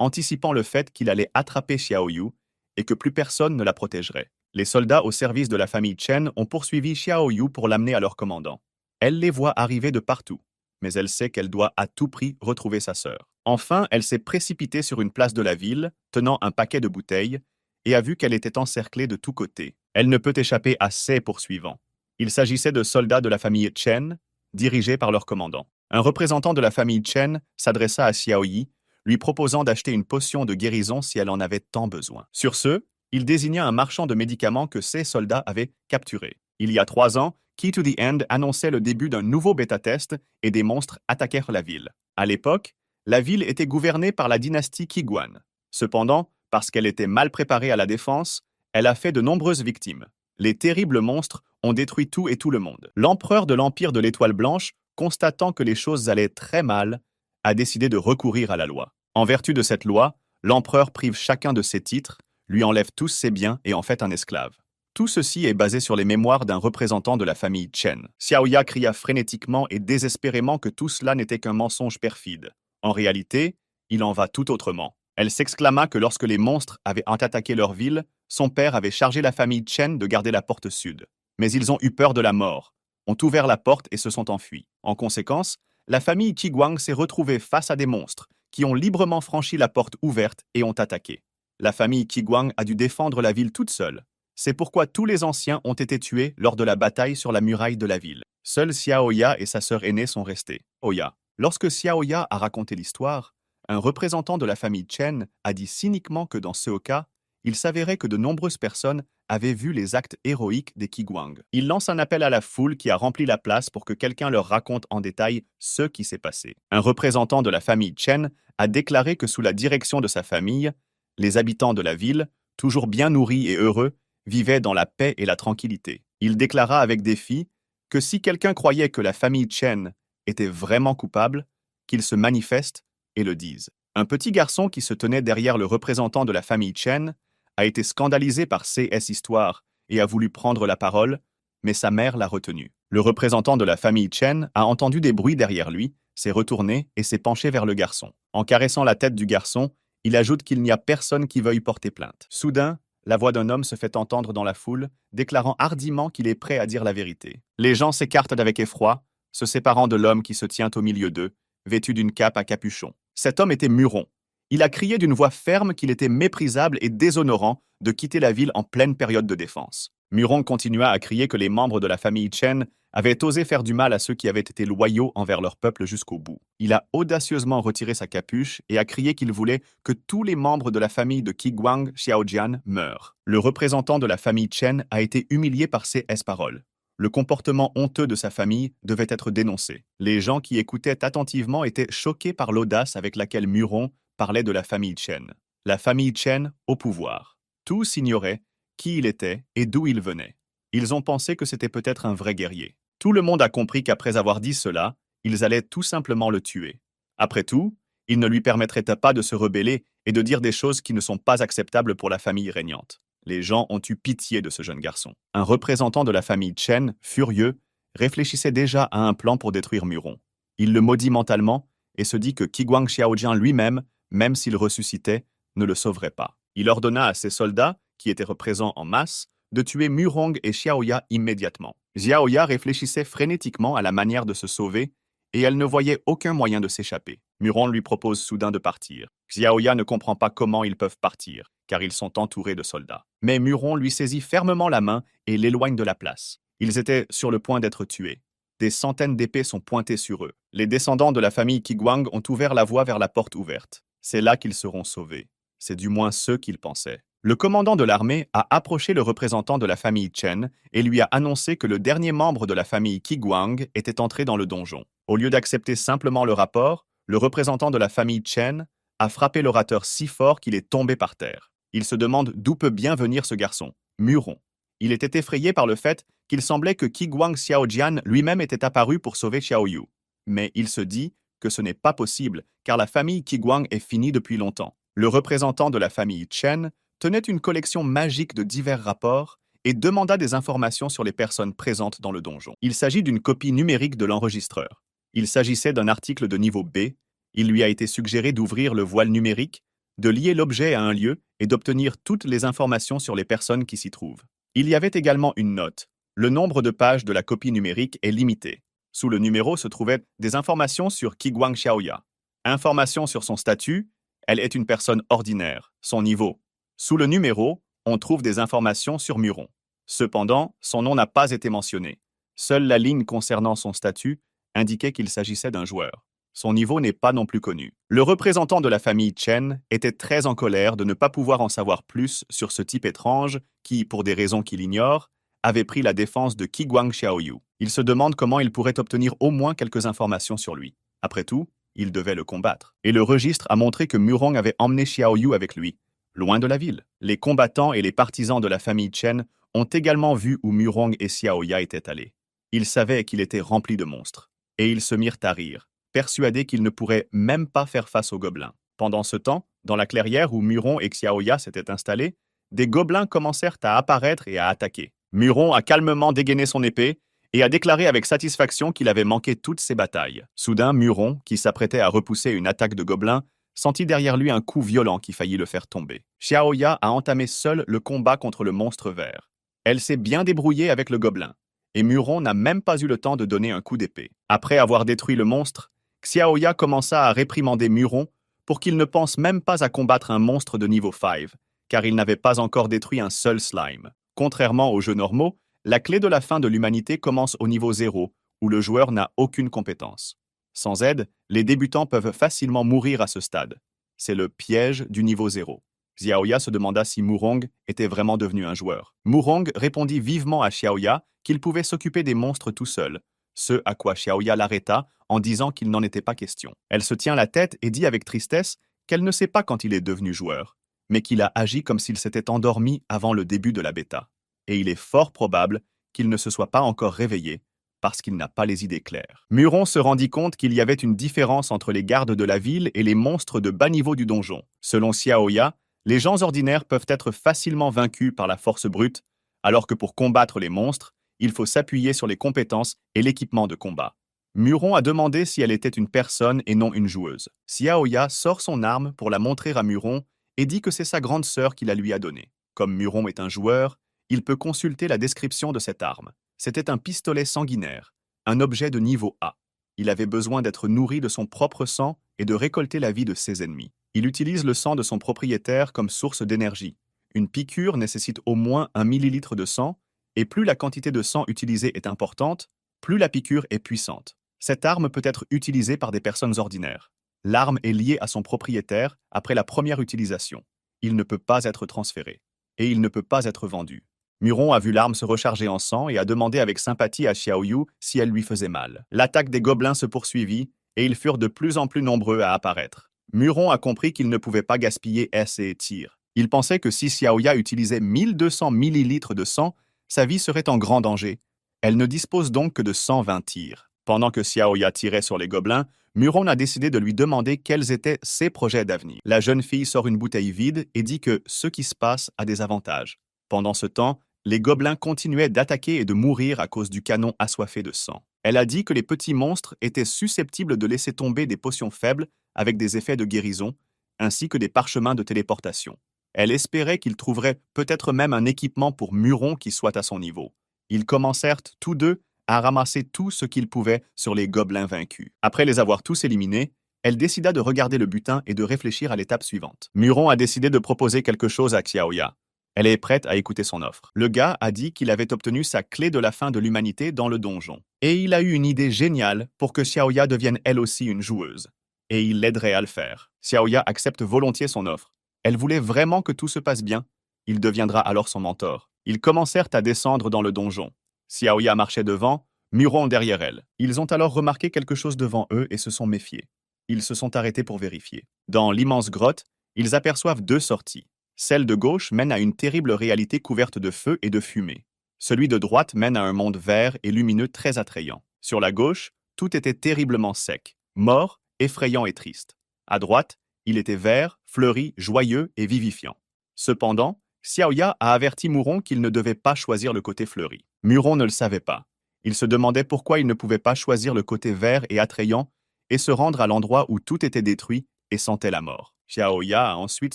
A: anticipant le fait qu'il allait attraper Xiao Yu et que plus personne ne la protégerait. Les soldats au service de la famille Chen ont poursuivi Xiao Yu pour l'amener à leur commandant. Elle les voit arriver de partout, mais elle sait qu'elle doit à tout prix retrouver sa sœur. Enfin, elle s'est précipitée sur une place de la ville, tenant un paquet de bouteilles, et a vu qu'elle était encerclée de tous côtés. Elle ne peut échapper à ses poursuivants. Il s'agissait de soldats de la famille Chen, dirigés par leur commandant. Un représentant de la famille Chen s'adressa à Xiao Yi, lui proposant d'acheter une potion de guérison si elle en avait tant besoin. Sur ce, il désigna un marchand de médicaments que ses soldats avaient capturé. Il y a 3 ans, Key to the End annonçait le début d'un nouveau bêta-test et des monstres attaquèrent la ville. À l'époque, la ville était gouvernée par la dynastie Qiguan. Cependant, parce qu'elle était mal préparée à la défense, elle a fait de nombreuses victimes. Les terribles monstres ont détruit tout et tout le monde. L'empereur de l'Empire de l'Étoile Blanche, constatant que les choses allaient très mal, a décidé de recourir à la loi. En vertu de cette loi, l'empereur prive chacun de ses titres, lui enlève tous ses biens et en fait un esclave. Tout ceci est basé sur les mémoires d'un représentant de la famille Chen. Xiaoya cria frénétiquement et désespérément que tout cela n'était qu'un mensonge perfide. En réalité, il en va tout autrement. Elle s'exclama que lorsque les monstres avaient attaqué leur ville, son père avait chargé la famille Chen de garder la porte sud. Mais ils ont eu peur de la mort, ont ouvert la porte et se sont enfuis. En conséquence, la famille Qiguang s'est retrouvée face à des monstres qui ont librement franchi la porte ouverte et ont attaqué. La famille Qiguang a dû défendre la ville toute seule. C'est pourquoi tous les anciens ont été tués lors de la bataille sur la muraille de la ville. Seuls Xiaoya et sa sœur aînée sont restés. Oya. Lorsque Xiaoya a raconté l'histoire, un représentant de la famille Chen a dit cyniquement que dans ce cas, il s'avérait que de nombreuses personnes avaient vu les actes héroïques des Qiguang. Il lance un appel à la foule qui a rempli la place pour que quelqu'un leur raconte en détail ce qui s'est passé. Un représentant de la famille Chen a déclaré que sous la direction de sa famille, les habitants de la ville, toujours bien nourris et heureux, vivaient dans la paix et la tranquillité. Il déclara avec défi que si quelqu'un croyait que la famille Chen était vraiment coupable, qu'il se manifeste et le dise. Un petit garçon qui se tenait derrière le représentant de la famille Chen a été scandalisé par CS Histoire et a voulu prendre la parole, mais sa mère l'a retenu. Le représentant de la famille Chen a entendu des bruits derrière lui, s'est retourné et s'est penché vers le garçon. En caressant la tête du garçon, il ajoute qu'il n'y a personne qui veuille porter plainte. Soudain, la voix d'un homme se fait entendre dans la foule, déclarant hardiment qu'il est prêt à dire la vérité. Les gens s'écartent avec effroi, se séparant de l'homme qui se tient au milieu d'eux, vêtu d'une cape à capuchon. Cet homme était Muron. Il a crié d'une voix ferme qu'il était méprisable et déshonorant de quitter la ville en pleine période de défense. Muron continua à crier que les membres de la famille Chen avaient osé faire du mal à ceux qui avaient été loyaux envers leur peuple jusqu'au bout. Il a audacieusement retiré sa capuche et a crié qu'il voulait que tous les membres de la famille de Qiguang Xiaojian meurent. Le représentant de la famille Chen a été humilié par ces paroles. Le comportement honteux de sa famille devait être dénoncé. Les gens qui écoutaient attentivement étaient choqués par l'audace avec laquelle Muron parlait de la famille Chen. La famille Chen au pouvoir. Tous ignoraient qui il était et d'où il venait. Ils ont pensé que c'était peut-être un vrai guerrier. Tout le monde a compris qu'après avoir dit cela, ils allaient tout simplement le tuer. Après tout, il ne lui permettrait pas de se rebeller et de dire des choses qui ne sont pas acceptables pour la famille régnante. Les gens ont eu pitié de ce jeune garçon. Un représentant de la famille Chen, furieux, réfléchissait déjà à un plan pour détruire Muron. Il le maudit mentalement et se dit que Qiguang Xiaojian lui-même, même s'il ressuscitait, ne le sauverait pas. Il ordonna à ses soldats, qui étaient présents en masse, de tuer Murong et Xiaoya immédiatement. Xiaoya réfléchissait frénétiquement à la manière de se sauver et elle ne voyait aucun moyen de s'échapper. Muron lui propose soudain de partir. Xiaoya ne comprend pas comment ils peuvent partir, car ils sont entourés de soldats. Mais Muron lui saisit fermement la main et l'éloigne de la place. Ils étaient sur le point d'être tués. Des centaines d'épées sont pointées sur eux. Les descendants de la famille Qiguang ont ouvert la voie vers la porte ouverte. C'est là qu'ils seront sauvés. C'est du moins ce qu'ils pensaient. Le commandant de l'armée a approché le représentant de la famille Chen et lui a annoncé que le dernier membre de la famille Qiguang était entré dans le donjon. Au lieu d'accepter simplement le rapport, le représentant de la famille Chen a frappé l'orateur si fort qu'il est tombé par terre. Il se demande d'où peut bien venir ce garçon, Muron. Il était effrayé par le fait qu'il semblait que Qiguang Xiaojian lui-même était apparu pour sauver Xiaoyu. Mais il se dit que ce n'est pas possible, car la famille Qiguang est finie depuis longtemps. Le représentant de la famille Chen tenait une collection magique de divers rapports et demanda des informations sur les personnes présentes dans le donjon. Il s'agit d'une copie numérique de l'enregistreur. Il s'agissait d'un article de niveau B. Il lui a été suggéré d'ouvrir le voile numérique, de lier l'objet à un lieu et d'obtenir toutes les informations sur les personnes qui s'y trouvent. Il y avait également une note. Le nombre de pages de la copie numérique est limité. Sous le numéro se trouvaient des informations sur Qiguang Xiaoya. Informations sur son statut, elle est une personne ordinaire, son niveau. Sous le numéro, on trouve des informations sur Muron. Cependant, son nom n'a pas été mentionné. Seule la ligne concernant son statut indiquait qu'il s'agissait d'un joueur. Son niveau n'est pas non plus connu. Le représentant de la famille Chen était très en colère de ne pas pouvoir en savoir plus sur ce type étrange qui, pour des raisons qu'il ignore, avait pris la défense de Qiguang Xiaoyu. Il se demande comment il pourrait obtenir au moins quelques informations sur lui. Après tout, il devait le combattre. Et le registre a montré que Murong avait emmené Xiaoyu avec lui, loin de la ville. Les combattants et les partisans de la famille Chen ont également vu où Murong et Xiaoya étaient allés. Ils savaient qu'il était rempli de monstres. Et ils se mirent à rire, persuadés qu'ils ne pourraient même pas faire face aux gobelins. Pendant ce temps, dans la clairière où Muron et Xiaoya s'étaient installés, des gobelins commencèrent à apparaître et à attaquer. Muron a calmement dégainé son épée et a déclaré avec satisfaction qu'il avait manqué toutes ses batailles. Soudain, Muron, qui s'apprêtait à repousser une attaque de gobelins, sentit derrière lui un coup violent qui faillit le faire tomber. Xiaoya a entamé seule le combat contre le monstre vert. Elle s'est bien débrouillée avec le gobelin, et Muron n'a même pas eu le temps de donner un coup d'épée. Après avoir détruit le monstre, Xiaoya commença à réprimander Muron pour qu'il ne pense même pas à combattre un monstre de niveau 5, car il n'avait pas encore détruit un seul slime. Contrairement aux jeux normaux, la clé de la fin de l'humanité commence au niveau 0, où le joueur n'a aucune compétence. Sans aide, les débutants peuvent facilement mourir à ce stade. C'est le piège du niveau 0. Xiaoya se demanda si Murong était vraiment devenu un joueur. Murong répondit vivement à Xiaoya qu'il pouvait s'occuper des monstres tout seul, ce à quoi Xiaoya l'arrêta en disant qu'il n'en était pas question. Elle se tient la tête et dit avec tristesse qu'elle ne sait pas quand il est devenu joueur, mais qu'il a agi comme s'il s'était endormi avant le début de la bêta. Et il est fort probable qu'il ne se soit pas encore réveillé, parce qu'il n'a pas les idées claires. Muron se rendit compte qu'il y avait une différence entre les gardes de la ville et les monstres de bas niveau du donjon. Selon Xiaoya, les gens ordinaires peuvent être facilement vaincus par la force brute, alors que pour combattre les monstres, il faut s'appuyer sur les compétences et l'équipement de combat. Muron a demandé si elle était une personne et non une joueuse. Xiaoya sort son arme pour la montrer à Muron et dit que c'est sa grande sœur qui la lui a donnée. Comme Muron est un joueur, il peut consulter la description de cette arme. C'était un pistolet sanguinaire, un objet de niveau A. Il avait besoin d'être nourri de son propre sang et de récolter la vie de ses ennemis. Il utilise le sang de son propriétaire comme source d'énergie. Une piqûre nécessite au moins 1 millilitre de sang, et plus la quantité de sang utilisée est importante, plus la piqûre est puissante. Cette arme peut être utilisée par des personnes ordinaires. L'arme est liée à son propriétaire après la première utilisation. Il ne peut pas être transféré. Et il ne peut pas être vendu. Muron a vu l'arme se recharger en sang et a demandé avec sympathie à Xiaoyu si elle lui faisait mal. L'attaque des gobelins se poursuivit et ils furent de plus en plus nombreux à apparaître. Muron a compris qu'il ne pouvait pas gaspiller ses tirs. Il pensait que si Xiaoya utilisait 1200 millilitres de sang, sa vie serait en grand danger. Elle ne dispose donc que de 120 tirs. Pendant que Xiaoya tirait sur les gobelins, Muron a décidé de lui demander quels étaient ses projets d'avenir. La jeune fille sort une bouteille vide et dit que ce qui se passe a des avantages. Pendant ce temps, les gobelins continuaient d'attaquer et de mourir à cause du canon assoiffé de sang. Elle a dit que les petits monstres étaient susceptibles de laisser tomber des potions faibles avec des effets de guérison, ainsi que des parchemins de téléportation. Elle espérait qu'ils trouveraient peut-être même un équipement pour Muron qui soit à son niveau. Ils commencèrent tous deux à ramasser tout ce qu'ils pouvaient sur les gobelins vaincus. Après les avoir tous éliminés, elle décida de regarder le butin et de réfléchir à l'étape suivante. Muron a décidé de proposer quelque chose à Xiaoya. Elle est prête à écouter son offre. Le gars a dit qu'il avait obtenu sa clé de la fin de l'humanité dans le donjon. Et il a eu une idée géniale pour que Xiaoya devienne elle aussi une joueuse. Et il l'aiderait à le faire. Xiaoya accepte volontiers son offre. Elle voulait vraiment que tout se passe bien. Il deviendra alors son mentor. Ils commencèrent à descendre dans le donjon. Xiaoya marchait devant, Muron derrière elle. Ils ont alors remarqué quelque chose devant eux et se sont méfiés. Ils se sont arrêtés pour vérifier. Dans l'immense grotte, ils aperçoivent 2 sorties. Celle de gauche mène à une terrible réalité couverte de feu et de fumée. Celui de droite mène à un monde vert et lumineux très attrayant. Sur la gauche, tout était terriblement sec, mort, effrayant et triste. À droite, il était vert, fleuri, joyeux et vivifiant. Cependant, Xiaoya a averti Muron qu'il ne devait pas choisir le côté fleuri. Muron ne le savait pas. Il se demandait pourquoi il ne pouvait pas choisir le côté vert et attrayant et se rendre à l'endroit où tout était détruit et sentait la mort. Xiaoya a ensuite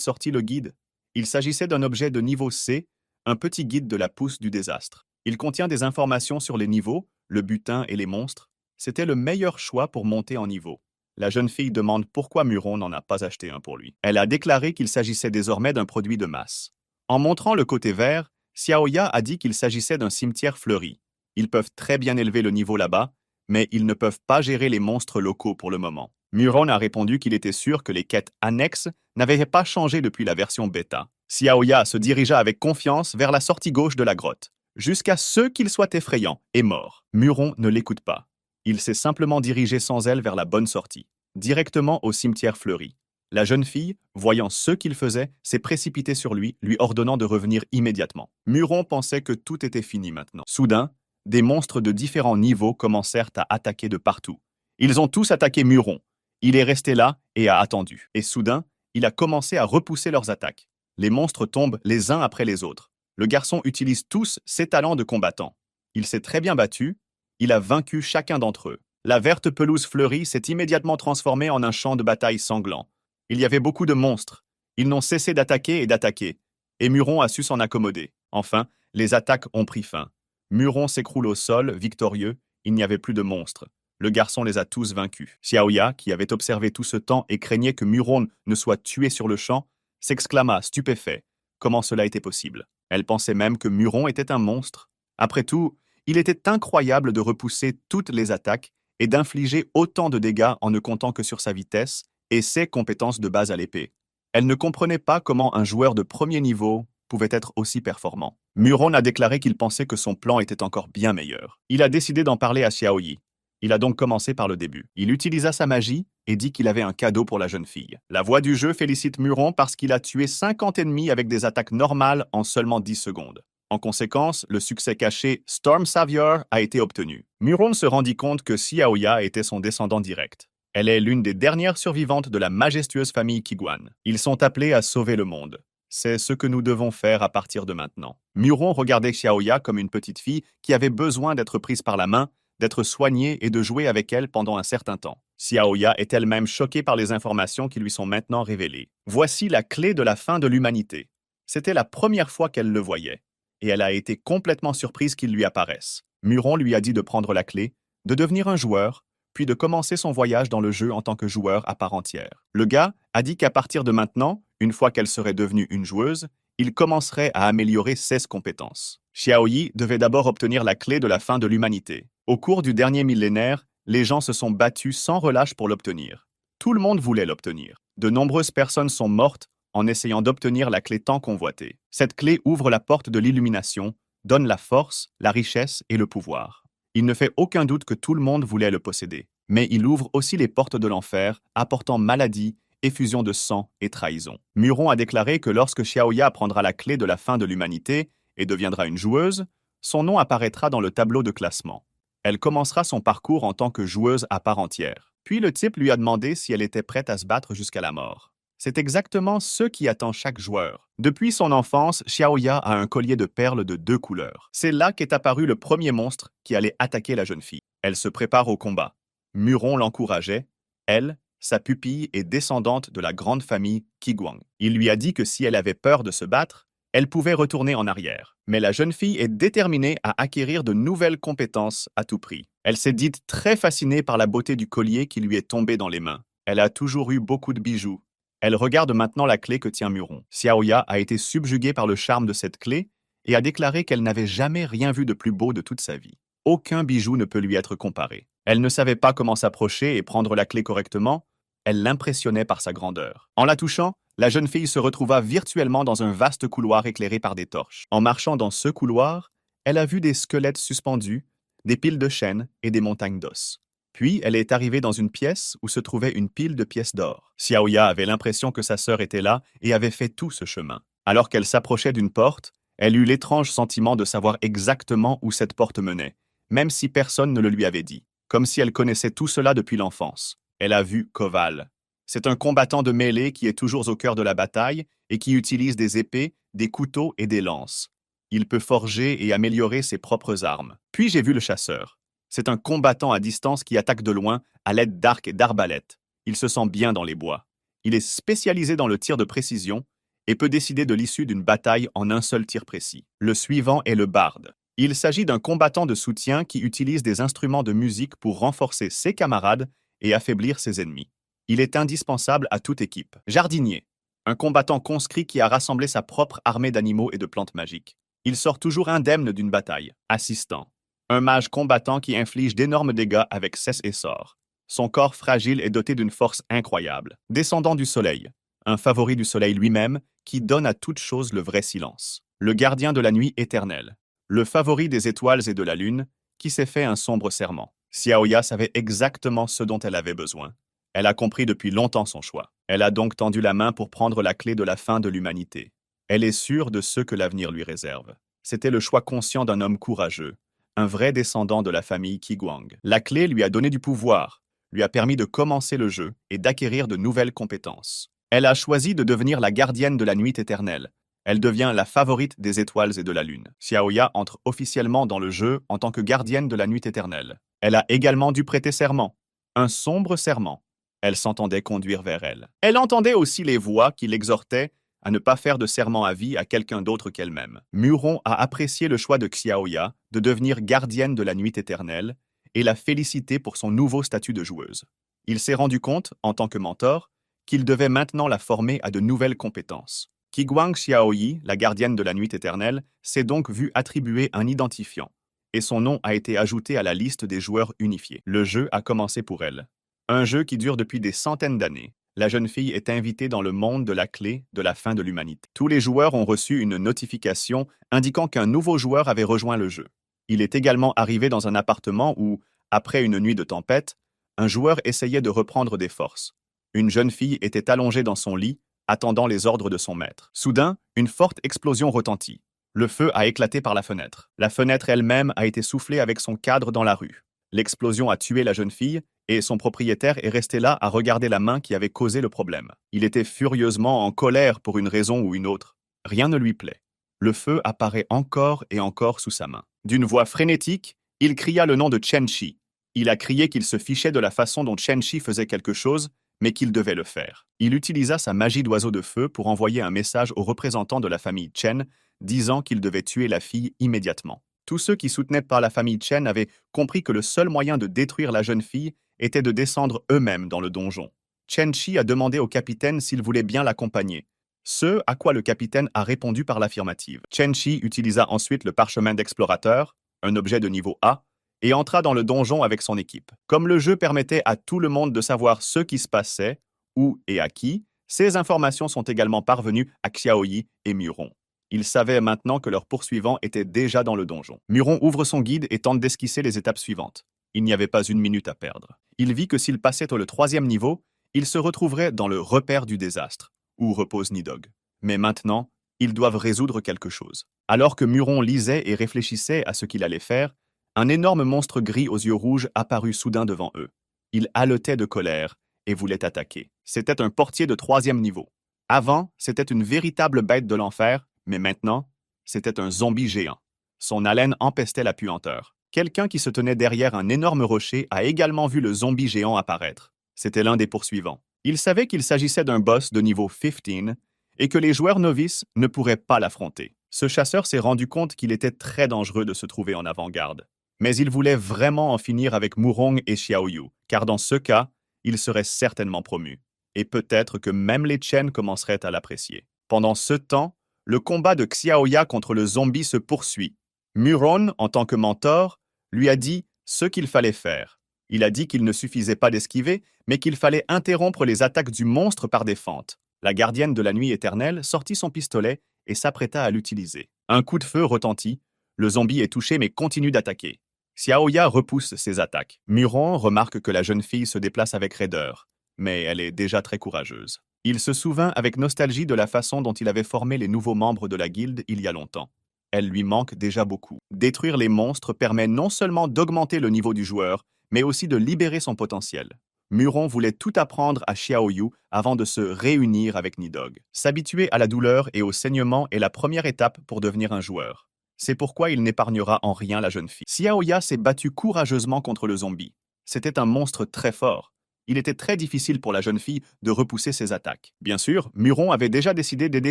A: sorti le guide. Il s'agissait d'un objet de niveau C, un petit guide de la pousse du désastre. Il contient des informations sur les niveaux, le butin et les monstres. C'était le meilleur choix pour monter en niveau. La jeune fille demande pourquoi Muron n'en a pas acheté un pour lui. Elle a déclaré qu'il s'agissait désormais d'un produit de masse. En montrant le côté vert, Xiaoya a dit qu'il s'agissait d'un cimetière fleuri. Ils peuvent très bien élever le niveau là-bas, mais ils ne peuvent pas gérer les monstres locaux pour le moment. Muron a répondu qu'il était sûr que les quêtes annexes n'avaient pas changé depuis la version bêta. Xiaoya se dirigea avec confiance vers la sortie gauche de la grotte, jusqu'à ce qu'il soit effrayant et mort. Muron ne l'écoute pas. Il s'est simplement dirigé sans elle vers la bonne sortie, directement au cimetière fleuri. La jeune fille, voyant ce qu'il faisait, s'est précipitée sur lui, lui ordonnant de revenir immédiatement. Muron pensait que tout était fini maintenant. Soudain, des monstres de différents niveaux commencèrent à attaquer de partout. Ils ont tous attaqué Muron. Il est resté là et a attendu. Et soudain, il a commencé à repousser leurs attaques. Les monstres tombent les uns après les autres. Le garçon utilise tous ses talents de combattant. Il s'est très bien battu. Il a vaincu chacun d'entre eux. La verte pelouse fleurie s'est immédiatement transformée en un champ de bataille sanglant. Il y avait beaucoup de monstres. Ils n'ont cessé d'attaquer et d'attaquer. Et Muron a su s'en accommoder. Enfin, les attaques ont pris fin. Muron s'écroule au sol, victorieux. Il n'y avait plus de monstres. Le garçon les a tous vaincus. Xiaoya, qui avait observé tout ce temps et craignait que Muron ne soit tué sur le champ, s'exclama, stupéfait. Comment cela était possible? Elle pensait même que Muron était un monstre. Après tout, il était incroyable de repousser toutes les attaques et d'infliger autant de dégâts en ne comptant que sur sa vitesse et ses compétences de base à l'épée. Elle ne comprenait pas comment un joueur de premier niveau pouvait être aussi performant. Muron a déclaré qu'il pensait que son plan était encore bien meilleur. Il a décidé d'en parler à Xiaoyi. Il a donc commencé par le début. Il utilisa sa magie et dit qu'il avait un cadeau pour la jeune fille. La voix du jeu félicite Muron parce qu'il a tué 50 ennemis avec des attaques normales en seulement 10 secondes. En conséquence, le succès caché Storm Savior a été obtenu. Muron se rendit compte que Xiaoya était son descendant direct. Elle est l'une des dernières survivantes de la majestueuse famille Qiguan. Ils sont appelés à sauver le monde. C'est ce que nous devons faire à partir de maintenant. Muron regardait Xiaoya comme une petite fille qui avait besoin d'être prise par la main, d'être soignée et de jouer avec elle pendant un certain temps. Xiaoya est elle-même choquée par les informations qui lui sont maintenant révélées. Voici la clé de la fin de l'humanité. C'était la première fois qu'elle le voyait, et elle a été complètement surprise qu'il lui apparaisse. Muron lui a dit de prendre la clé, de devenir un joueur, puis de commencer son voyage dans le jeu en tant que joueur à part entière. Le gars a dit qu'à partir de maintenant, une fois qu'elle serait devenue une joueuse, il commencerait à améliorer ses compétences. Xiaoyi devait d'abord obtenir la clé de la fin de l'humanité. Au cours du dernier millénaire, les gens se sont battus sans relâche pour l'obtenir. Tout le monde voulait l'obtenir. De nombreuses personnes sont mortes en essayant d'obtenir la clé tant convoitée. Cette clé ouvre la porte de l'illumination, donne la force, la richesse et le pouvoir. Il ne fait aucun doute que tout le monde voulait le posséder. Mais il ouvre aussi les portes de l'enfer, apportant maladie, effusion de sang et trahison. Muron a déclaré que lorsque Xiaoya prendra la clé de la fin de l'humanité et deviendra une joueuse, son nom apparaîtra dans le tableau de classement. Elle commencera son parcours en tant que joueuse à part entière. Puis le type lui a demandé si elle était prête à se battre jusqu'à la mort. C'est exactement ce qui attend chaque joueur. Depuis son enfance, Xiaoya a un collier de perles de 2 couleurs. C'est là qu'est apparu le premier monstre qui allait attaquer la jeune fille. Elle se prépare au combat. Muron l'encourageait. Elle, sa pupille, est descendante de la grande famille Qiguang. Il lui a dit que si elle avait peur de se battre, elle pouvait retourner en arrière. Mais la jeune fille est déterminée à acquérir de nouvelles compétences à tout prix. Elle s'est dite très fascinée par la beauté du collier qui lui est tombé dans les mains. Elle a toujours eu beaucoup de bijoux. Elle regarde maintenant la clé que tient Muron. Xiaoya a été subjuguée par le charme de cette clé et a déclaré qu'elle n'avait jamais rien vu de plus beau de toute sa vie. Aucun bijou ne peut lui être comparé. Elle ne savait pas comment s'approcher et prendre la clé correctement. Elle l'impressionnait par sa grandeur. En la touchant, la jeune fille se retrouva virtuellement dans un vaste couloir éclairé par des torches. En marchant dans ce couloir, elle a vu des squelettes suspendus, des piles de chêne et des montagnes d'os. Puis, elle est arrivée dans une pièce où se trouvait une pile de pièces d'or. Xiaoya avait l'impression que sa sœur était là et avait fait tout ce chemin. Alors qu'elle s'approchait d'une porte, elle eut l'étrange sentiment de savoir exactement où cette porte menait, même si personne ne le lui avait dit. Comme si elle connaissait tout cela depuis l'enfance. Elle a vu Koval. C'est un combattant de mêlée qui est toujours au cœur de la bataille et qui utilise des épées, des couteaux et des lances. Il peut forger et améliorer ses propres armes. Puis j'ai vu le chasseur. C'est un combattant à distance qui attaque de loin à l'aide d'arcs et d'arbalètes. Il se sent bien dans les bois. Il est spécialisé dans le tir de précision et peut décider de l'issue d'une bataille en un seul tir précis. Le suivant est le barde. Il s'agit d'un combattant de soutien qui utilise des instruments de musique pour renforcer ses camarades et affaiblir ses ennemis. Il est indispensable à toute équipe. Jardinier. Un combattant conscrit qui a rassemblé sa propre armée d'animaux et de plantes magiques. Il sort toujours indemne d'une bataille. Assistant. Un mage combattant qui inflige d'énormes dégâts avec cesse et sort. Son corps fragile est doté d'une force incroyable. Descendant du soleil. Un favori du soleil lui-même qui donne à toute chose le vrai silence. Le gardien de la nuit éternelle. Le favori des étoiles et de la lune qui s'est fait un sombre serment. Xiaoya savait exactement ce dont elle avait besoin. Elle a compris depuis longtemps son choix. Elle a donc tendu la main pour prendre la clé de la fin de l'humanité. Elle est sûre de ce que l'avenir lui réserve. C'était le choix conscient d'un homme courageux, un vrai descendant de la famille Qiguang. La clé lui a donné du pouvoir, lui a permis de commencer le jeu et d'acquérir de nouvelles compétences. Elle a choisi de devenir la gardienne de la nuit éternelle. Elle devient la favorite des étoiles et de la lune. Xiaoya entre officiellement dans le jeu en tant que gardienne de la nuit éternelle. Elle a également dû prêter serment. Un sombre serment. Elle s'entendait conduire vers elle. Elle entendait aussi les voix qui l'exhortaient à ne pas faire de serment à vie à quelqu'un d'autre qu'elle-même. Muron a apprécié le choix de Xiaoya de devenir gardienne de la nuit éternelle et l'a félicité pour son nouveau statut de joueuse. Il s'est rendu compte, en tant que mentor, qu'il devait maintenant la former à de nouvelles compétences. Qiguang Xiaoyi, la gardienne de la nuit éternelle, s'est donc vue attribuer un identifiant, et son nom a été ajouté à la liste des joueurs unifiés. Le jeu a commencé pour elle. Un jeu qui dure depuis des centaines d'années. La jeune fille est invitée dans le monde de la clé de la fin de l'humanité. Tous les joueurs ont reçu une notification indiquant qu'un nouveau joueur avait rejoint le jeu. Il est également arrivé dans un appartement où, après une nuit de tempête, un joueur essayait de reprendre des forces. Une jeune fille était allongée dans son lit, attendant les ordres de son maître. Soudain, une forte explosion retentit. Le feu a éclaté par la fenêtre. La fenêtre elle-même a été soufflée avec son cadre dans la rue. L'explosion a tué la jeune fille et son propriétaire est resté là à regarder la main qui avait causé le problème. Il était furieusement en colère pour une raison ou une autre. Rien ne lui plaît. Le feu apparaît encore et encore sous sa main. D'une voix frénétique, il cria le nom de Chen Shi. Il a crié qu'il se fichait de la façon dont Chen Shi faisait quelque chose, mais qu'il devait le faire. Il utilisa sa magie d'oiseau de feu pour envoyer un message aux représentants de la famille Chen, disant qu'il devait tuer la fille immédiatement. Tous ceux qui soutenaient par la famille Chen avaient compris que le seul moyen de détruire la jeune fille était de descendre eux-mêmes dans le donjon. Chen Shi a demandé au capitaine s'il voulait bien l'accompagner, ce à quoi le capitaine a répondu par l'affirmative. Chen Shi utilisa ensuite le parchemin d'explorateur, un objet de niveau A, et entra dans le donjon avec son équipe. Comme le jeu permettait à tout le monde de savoir ce qui se passait, où et à qui, ces informations sont également parvenues à Xiaoyi et Muron. Ils savaient maintenant que leur poursuivant était déjà dans le donjon. Muron ouvre son guide et tente d'esquisser les étapes suivantes. Il n'y avait pas une minute à perdre. Il vit que s'il passait au troisième niveau, il se retrouverait dans le repère du désastre, où repose Nidhogg. Mais maintenant, ils doivent résoudre quelque chose. Alors que Muron lisait et réfléchissait à ce qu'il allait faire, un énorme monstre gris aux yeux rouges apparut soudain devant eux. Il haletait de colère et voulait attaquer. C'était un portier de troisième niveau. Avant, c'était une véritable bête de l'enfer, mais maintenant, c'était un zombie géant. Son haleine empestait la puanteur. Quelqu'un qui se tenait derrière un énorme rocher a également vu le zombie géant apparaître. C'était l'un des poursuivants. Il savait qu'il s'agissait d'un boss de niveau 15 et que les joueurs novices ne pourraient pas l'affronter. Ce chasseur s'est rendu compte qu'il était très dangereux de se trouver en avant-garde. Mais il voulait vraiment en finir avec Murong et Xiaoyu, car dans ce cas, il serait certainement promu. Et peut-être que même les Chen commenceraient à l'apprécier. Pendant ce temps, le combat de Xiaoya contre le zombie se poursuit. Muron, en tant que mentor, lui a dit ce qu'il fallait faire. Il a dit qu'il ne suffisait pas d'esquiver, mais qu'il fallait interrompre les attaques du monstre par des fentes. La gardienne de la nuit éternelle sortit son pistolet et s'apprêta à l'utiliser. Un coup de feu retentit. Le zombie est touché mais continue d'attaquer. Xiaoya repousse ses attaques. Muron remarque que la jeune fille se déplace avec raideur, mais elle est déjà très courageuse. Il se souvint avec nostalgie de la façon dont il avait formé les nouveaux membres de la guilde il y a longtemps. Elle lui manque déjà beaucoup. Détruire les monstres permet non seulement d'augmenter le niveau du joueur, mais aussi de libérer son potentiel. Muron voulait tout apprendre à Xiaoyu avant de se réunir avec Nidhogg. S'habituer à la douleur et au saignement est la première étape pour devenir un joueur. C'est pourquoi il n'épargnera en rien la jeune fille. Xiaoya s'est battu courageusement contre le zombie. C'était un monstre très fort. Il était très difficile pour la jeune fille de repousser ses attaques. Bien sûr, Muron avait déjà décidé d'aider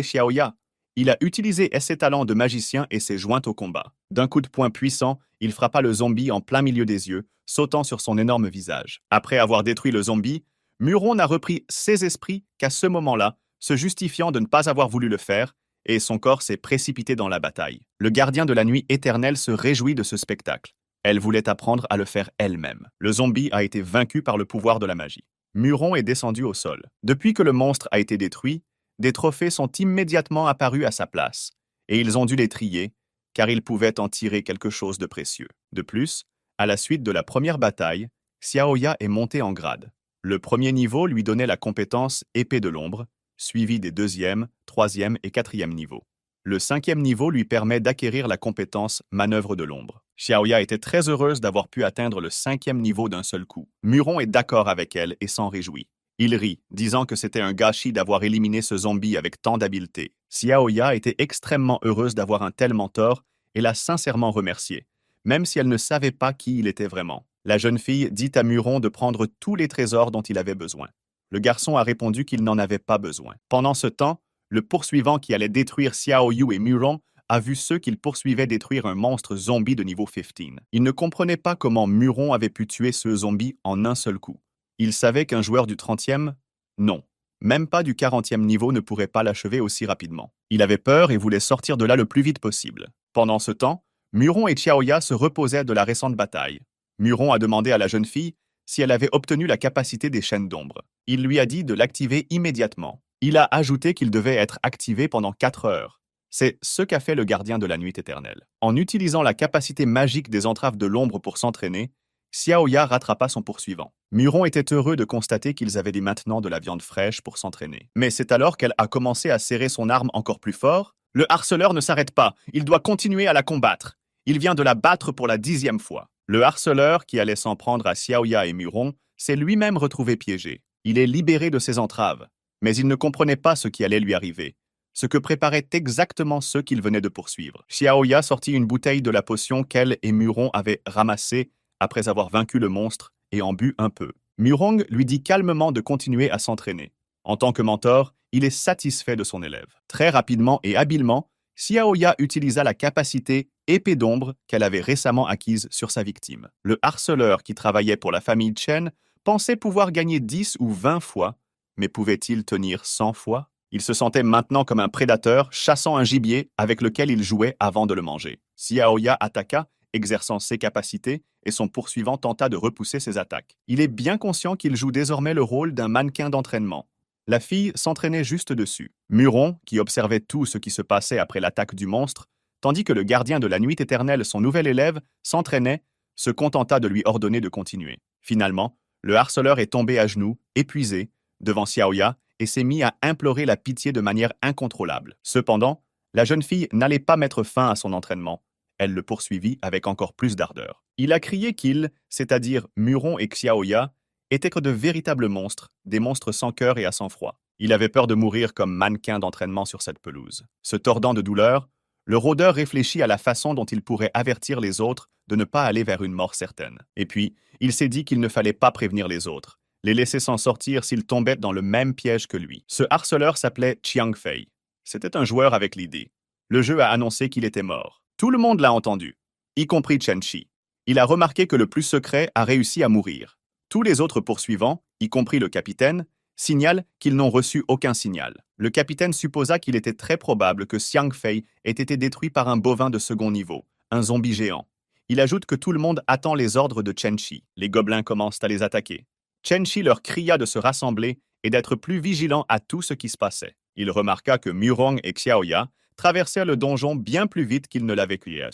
A: Xiaoya. Il a utilisé ses talents de magicien et s'est joint au combat. D'un coup de poing puissant, il frappa le zombie en plein milieu des yeux, sautant sur son énorme visage. Après avoir détruit le zombie, Muron n'a repris ses esprits qu'à ce moment-là, se justifiant de ne pas avoir voulu le faire, et son corps s'est précipité dans la bataille. Le gardien de la nuit éternelle se réjouit de ce spectacle. Elle voulait apprendre à le faire elle-même. Le zombie a été vaincu par le pouvoir de la magie. Muron est descendu au sol. Depuis que le monstre a été détruit, des trophées sont immédiatement apparus à sa place, et ils ont dû les trier, car ils pouvaient en tirer quelque chose de précieux. De plus, à la suite de la première bataille, Xiaoya est monté en grade. Le premier niveau lui donnait la compétence Épée de l'ombre, suivi des deuxième, troisième et quatrième niveaux. Le cinquième niveau lui permet d'acquérir la compétence Manœuvre de l'ombre. Xiaoya était très heureuse d'avoir pu atteindre le cinquième niveau d'un seul coup. Muron est d'accord avec elle et s'en réjouit. Il rit, disant que c'était un gâchis d'avoir éliminé ce zombie avec tant d'habileté. Xiaoya était extrêmement heureuse d'avoir un tel mentor et l'a sincèrement remercié, même si elle ne savait pas qui il était vraiment. La jeune fille dit à Muron de prendre tous les trésors dont il avait besoin. Le garçon a répondu qu'il n'en avait pas besoin. Pendant ce temps, le poursuivant qui allait détruire Xiao Yu et Muron a vu ceux qu'il poursuivait détruire un monstre zombie de niveau 15. Il ne comprenait pas comment Muron avait pu tuer ce zombie en un seul coup. Il savait qu'un joueur du 30e, non, même pas du 40e niveau ne pourrait pas l'achever aussi rapidement. Il avait peur et voulait sortir de là le plus vite possible. Pendant ce temps, Muron et Xiaoya se reposaient de la récente bataille. Muron a demandé à la jeune fille si elle avait obtenu la capacité des chaînes d'ombre. Il lui a dit de l'activer immédiatement. Il a ajouté qu'il devait être activé pendant 4 heures. C'est ce qu'a fait le gardien de la nuit éternelle. En utilisant la capacité magique des entraves de l'ombre pour s'entraîner, Xiaoya rattrapa son poursuivant. Muron était heureux de constater qu'ils avaient dit maintenant de la viande fraîche pour s'entraîner. Mais c'est alors qu'elle a commencé à serrer son arme encore plus fort. Le harceleur ne s'arrête pas, il doit continuer à la combattre. Il vient de la battre pour la 10e fois. Le harceleur, qui allait s'en prendre à Xiaoya et Muron, s'est lui-même retrouvé piégé. Il est libéré de ses entraves, mais il ne comprenait pas ce qui allait lui arriver, ce que préparaient exactement ceux qu'il venait de poursuivre. Xiaoya sortit une bouteille de la potion qu'elle et Muron avaient ramassée après avoir vaincu le monstre et en bu un peu. Murong lui dit calmement de continuer à s'entraîner. En tant que mentor, il est satisfait de son élève. Très rapidement et habilement, Xiaoya utilisa la capacité Épée d'ombre qu'elle avait récemment acquise sur sa victime. Le harceleur qui travaillait pour la famille Chen pensait pouvoir gagner 10 ou 20 fois, mais pouvait-il tenir 100 fois? Il se sentait maintenant comme un prédateur chassant un gibier avec lequel il jouait avant de le manger. Xiaoya attaqua, exerçant ses capacités, et son poursuivant tenta de repousser ses attaques. Il est bien conscient qu'il joue désormais le rôle d'un mannequin d'entraînement. La fille s'entraînait juste dessus. Muron, qui observait tout ce qui se passait après l'attaque du monstre, tandis que le gardien de la nuit éternelle, son nouvel élève, s'entraînait, se contenta de lui ordonner de continuer. Finalement, le harceleur est tombé à genoux, épuisé, devant Xiaoya, et s'est mis à implorer la pitié de manière incontrôlable. Cependant, la jeune fille n'allait pas mettre fin à son entraînement. Elle le poursuivit avec encore plus d'ardeur. Il a crié qu'ils, c'est-à-dire Muron et Xiaoya, étaient que de véritables monstres, des monstres sans cœur et à sang-froid. Il avait peur de mourir comme mannequin d'entraînement sur cette pelouse. Se tordant de douleur, le rôdeur réfléchit à la façon dont il pourrait avertir les autres de ne pas aller vers une mort certaine. Et puis, il s'est dit qu'il ne fallait pas prévenir les autres, les laisser s'en sortir s'ils tombaient dans le même piège que lui. Ce harceleur s'appelait Chiang Fei. C'était un joueur avec l'idée. Le jeu a annoncé qu'il était mort. Tout le monde l'a entendu, y compris Chen Shi. Il a remarqué que le plus secret a réussi à mourir. Tous les autres poursuivants, y compris le capitaine, signalent qu'ils n'ont reçu aucun signal. Le capitaine supposa qu'il était très probable que Xiang Fei ait été détruit par un bovin de second niveau, un zombie géant. Il ajoute que tout le monde attend les ordres de Chen Shi. Les gobelins commencent à les attaquer. Chen Shi leur cria de se rassembler et d'être plus vigilants à tout ce qui se passait. Il remarqua que Murong et Xiaoya traversèrent le donjon bien plus vite qu'ils ne l'avaient crié.